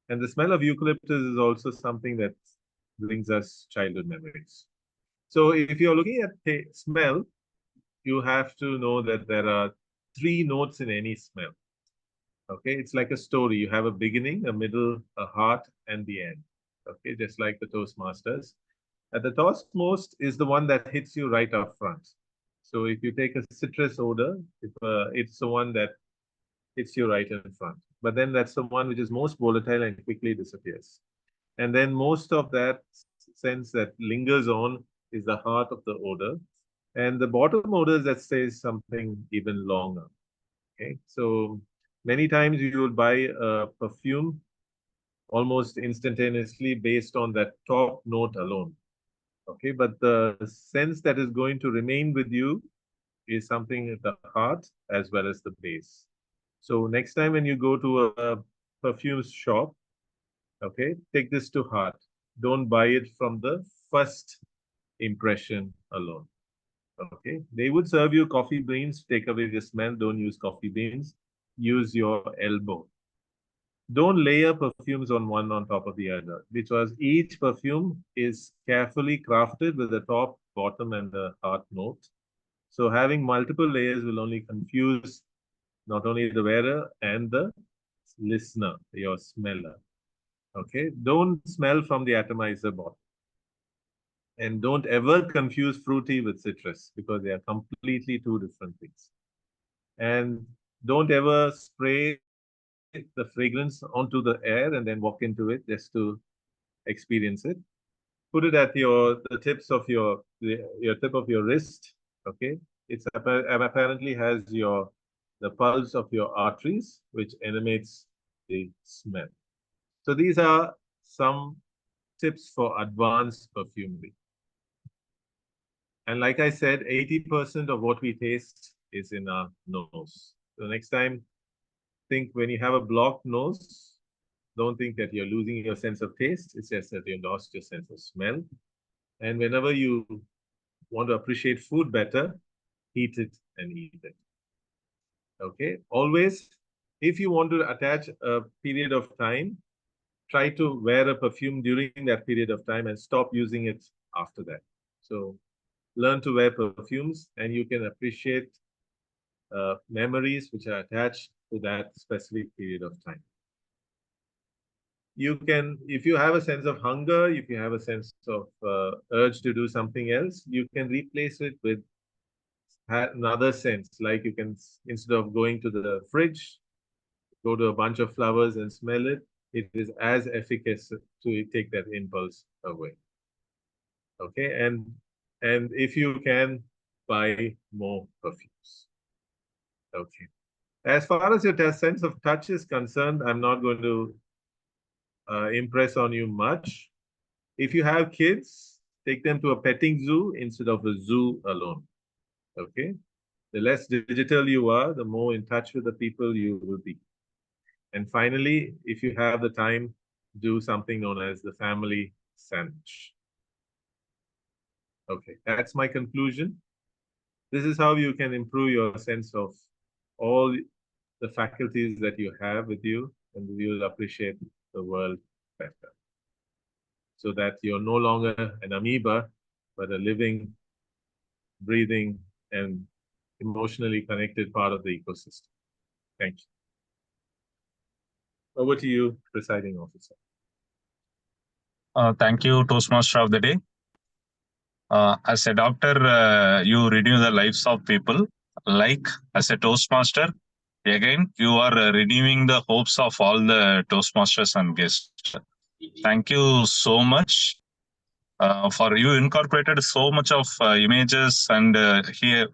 And the smell of eucalyptus is also something that brings us childhood memories. So if you're looking at smell, you have to know that there are 3 notes in any smell. Okay, it's like a story. You have a beginning, a middle, a heart, and the end. Okay, just like the Toastmasters. And the topmost is the one that hits you right up front. So if you take a citrus odor, it's the one that hits you right in front. But then that's the one which is most volatile and quickly disappears. And then most of that sense that lingers on is the heart of the odor. And the bottom odor that stays something even longer. Okay, so many times you will buy a perfume almost instantaneously based on that top note alone. Okay, but the sense that is going to remain with you is something at the heart as well as the base. So next time when you go to a perfume shop, okay, take this to heart. Don't buy it from the first impression alone. Okay, they would serve you coffee beans, take away the smell. Don't use coffee beans. Use your elbow. Don't layer perfumes on one on top of the other, because each perfume is carefully crafted with the top, bottom, and the heart note. So having multiple layers will only confuse not only the wearer and the listener, your smeller. Okay, don't smell from the atomizer bottle. And don't ever confuse fruity with citrus, because they are completely two different things. And don't ever spray the fragrance onto the air and then walk into it just to experience it. Put it at the tips of your tip of your wrist. Okay, it's apparently has the pulse of your arteries, which animates the smell. So these are some tips for advanced perfumery. And like I said, 80% of what we taste is in our nose. So next time, think when you have a blocked nose, don't think that you're losing your sense of taste. It's just that you lost your sense of smell. And whenever you want to appreciate food better, heat it and eat it. Okay. Always, if you want to attach a period of time, try to wear a perfume during that period of time and stop using it after that. So learn to wear perfumes and you can appreciate memories which are attached to that specific period of time. You can, if you have a sense of hunger, if you have a sense of urge to do something else, you can replace it with another sense. Like you can, instead of going to the fridge, go to a bunch of flowers and smell it. It is as efficacious to take that impulse away. Okay, and if you can, buy more perfumes. Okay. As far as your sense of touch is concerned, I'm not going to impress on you much. If you have kids, take them to a petting zoo instead of a zoo alone. Okay? The less digital you are, the more in touch with the people you will be. And finally, if you have the time, do something known as the family sandwich. Okay, that's my conclusion. This is how you can improve your sense of all the faculties that you have with you, and you'll appreciate the world better. So that you're no longer an amoeba, but a living, breathing, and emotionally connected part of the ecosystem. Thank you. Over to you, presiding officer. Thank you, Toastmaster of the Day. As a doctor, you renew the lives of people. Like as a Toastmaster, again, you are renewing the hopes of all the Toastmasters and guests. Thank you so much for you incorporated so much of images and here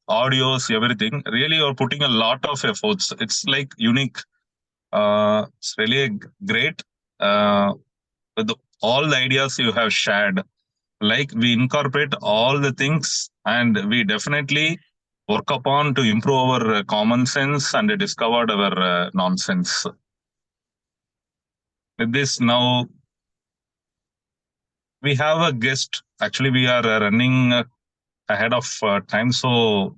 audios, everything. Really, you're putting a lot of efforts. It's like unique. It's really great with all the ideas you have shared. Like we incorporate all the things and we definitely work upon to improve our common sense and discovered our nonsense. With this, now we have a guest. Actually, we are running ahead of time. So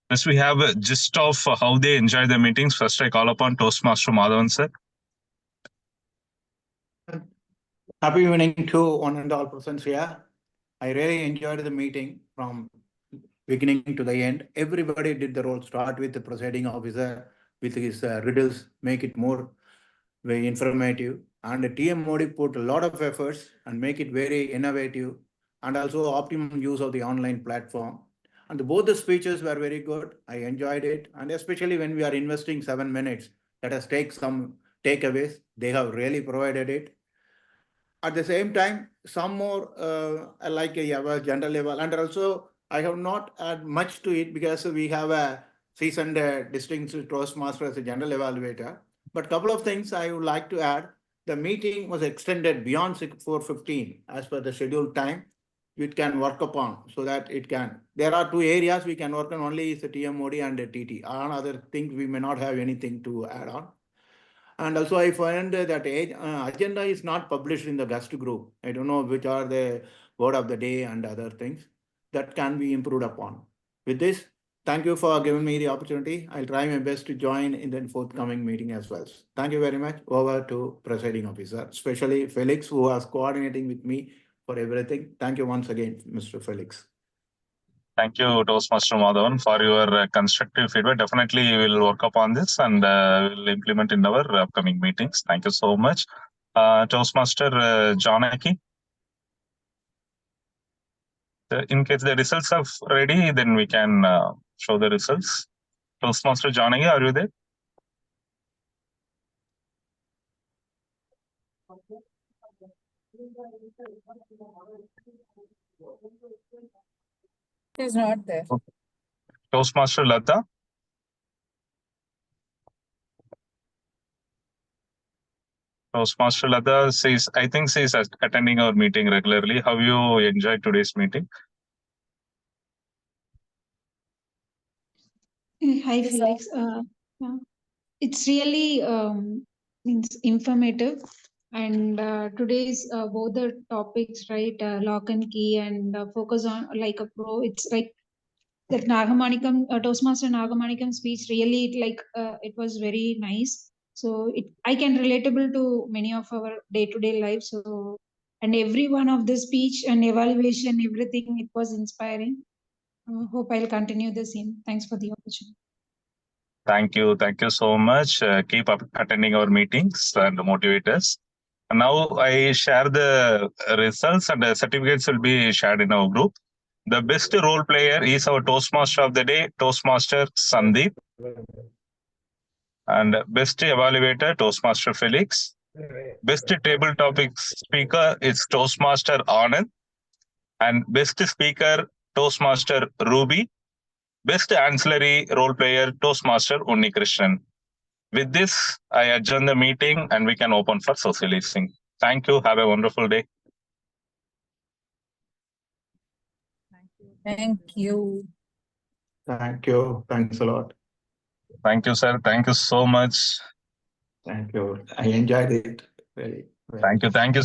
first we have a gist of how they enjoy the meetings. First, I call upon Toastmaster Madhavan sir. Happy evening to one and all persons here. I really enjoyed the meeting from beginning to the end. Everybody did the role, start with the presiding officer, with his riddles, make it more very informative. And TM Modi put a lot of efforts and make it very innovative and also optimum use of the online platform. And both the speeches were very good. I enjoyed it. And especially when we are investing 7 minutes, let us take some takeaways. They have really provided it. At the same time, some more like a general level. And also, I have not add much to it because we have a seasoned distinguished Toastmaster as a general evaluator. But a couple of things I would like to add. The meeting was extended beyond 4:15 as per the scheduled time. It can work upon so that it can. There are two areas we can work on, only is the TMOD and the TT. On other things, we may not have anything to add on. And also I find that agenda is not published in the guest group. I don't know which are the word of the day and other things that can be improved upon. With this, thank you for giving me the opportunity. I'll try my best to join in the forthcoming meeting as well. Thank you very much. Over to presiding officer, especially Felix, who was coordinating with me for everything. Thank you once again, Mr. Felix. Thank you, Toastmaster Madhavan, for your constructive feedback. Definitely, we will work upon this and we'll implement in our upcoming meetings. Thank you so much. Toastmaster Janaki. In case the results are ready, then we can show the results. Toastmaster Janaki, are you there? She's not there. Toastmaster Lata. Toastmaster Lata says, I think she's attending our meeting regularly. How you enjoyed today's meeting? Hi, Felix. It's really means informative. And today's both the topics, right? Lock and key and focus on like a pro. It's like that Nagamanikam, Toastmaster Nagamanikam speech really it was very nice. So I can relatable to many of our day-to-day lives. So and every one of the speech and evaluation, everything, it was inspiring. Hope I'll continue the same. Thanks for the opportunity. Thank you. Thank you so much. Keep attending our meetings and motivate us. And now I share the results and the certificates will be shared in our group. The best role player is our Toastmaster of the day, Toastmaster Sandeep. And best evaluator, Toastmaster Felix. Best table topic speaker is Toastmaster Anand. And best speaker, Toastmaster Ruby. Best ancillary role player, Toastmaster Unnikrishnan. With this, I adjourn the meeting and we can open for socializing. Thank you. Have a wonderful day. Thank you. Thank you. Thanks a lot. Thank you, sir. Thank you so much. Thank you. I enjoyed it very well. Thank you. Thank you.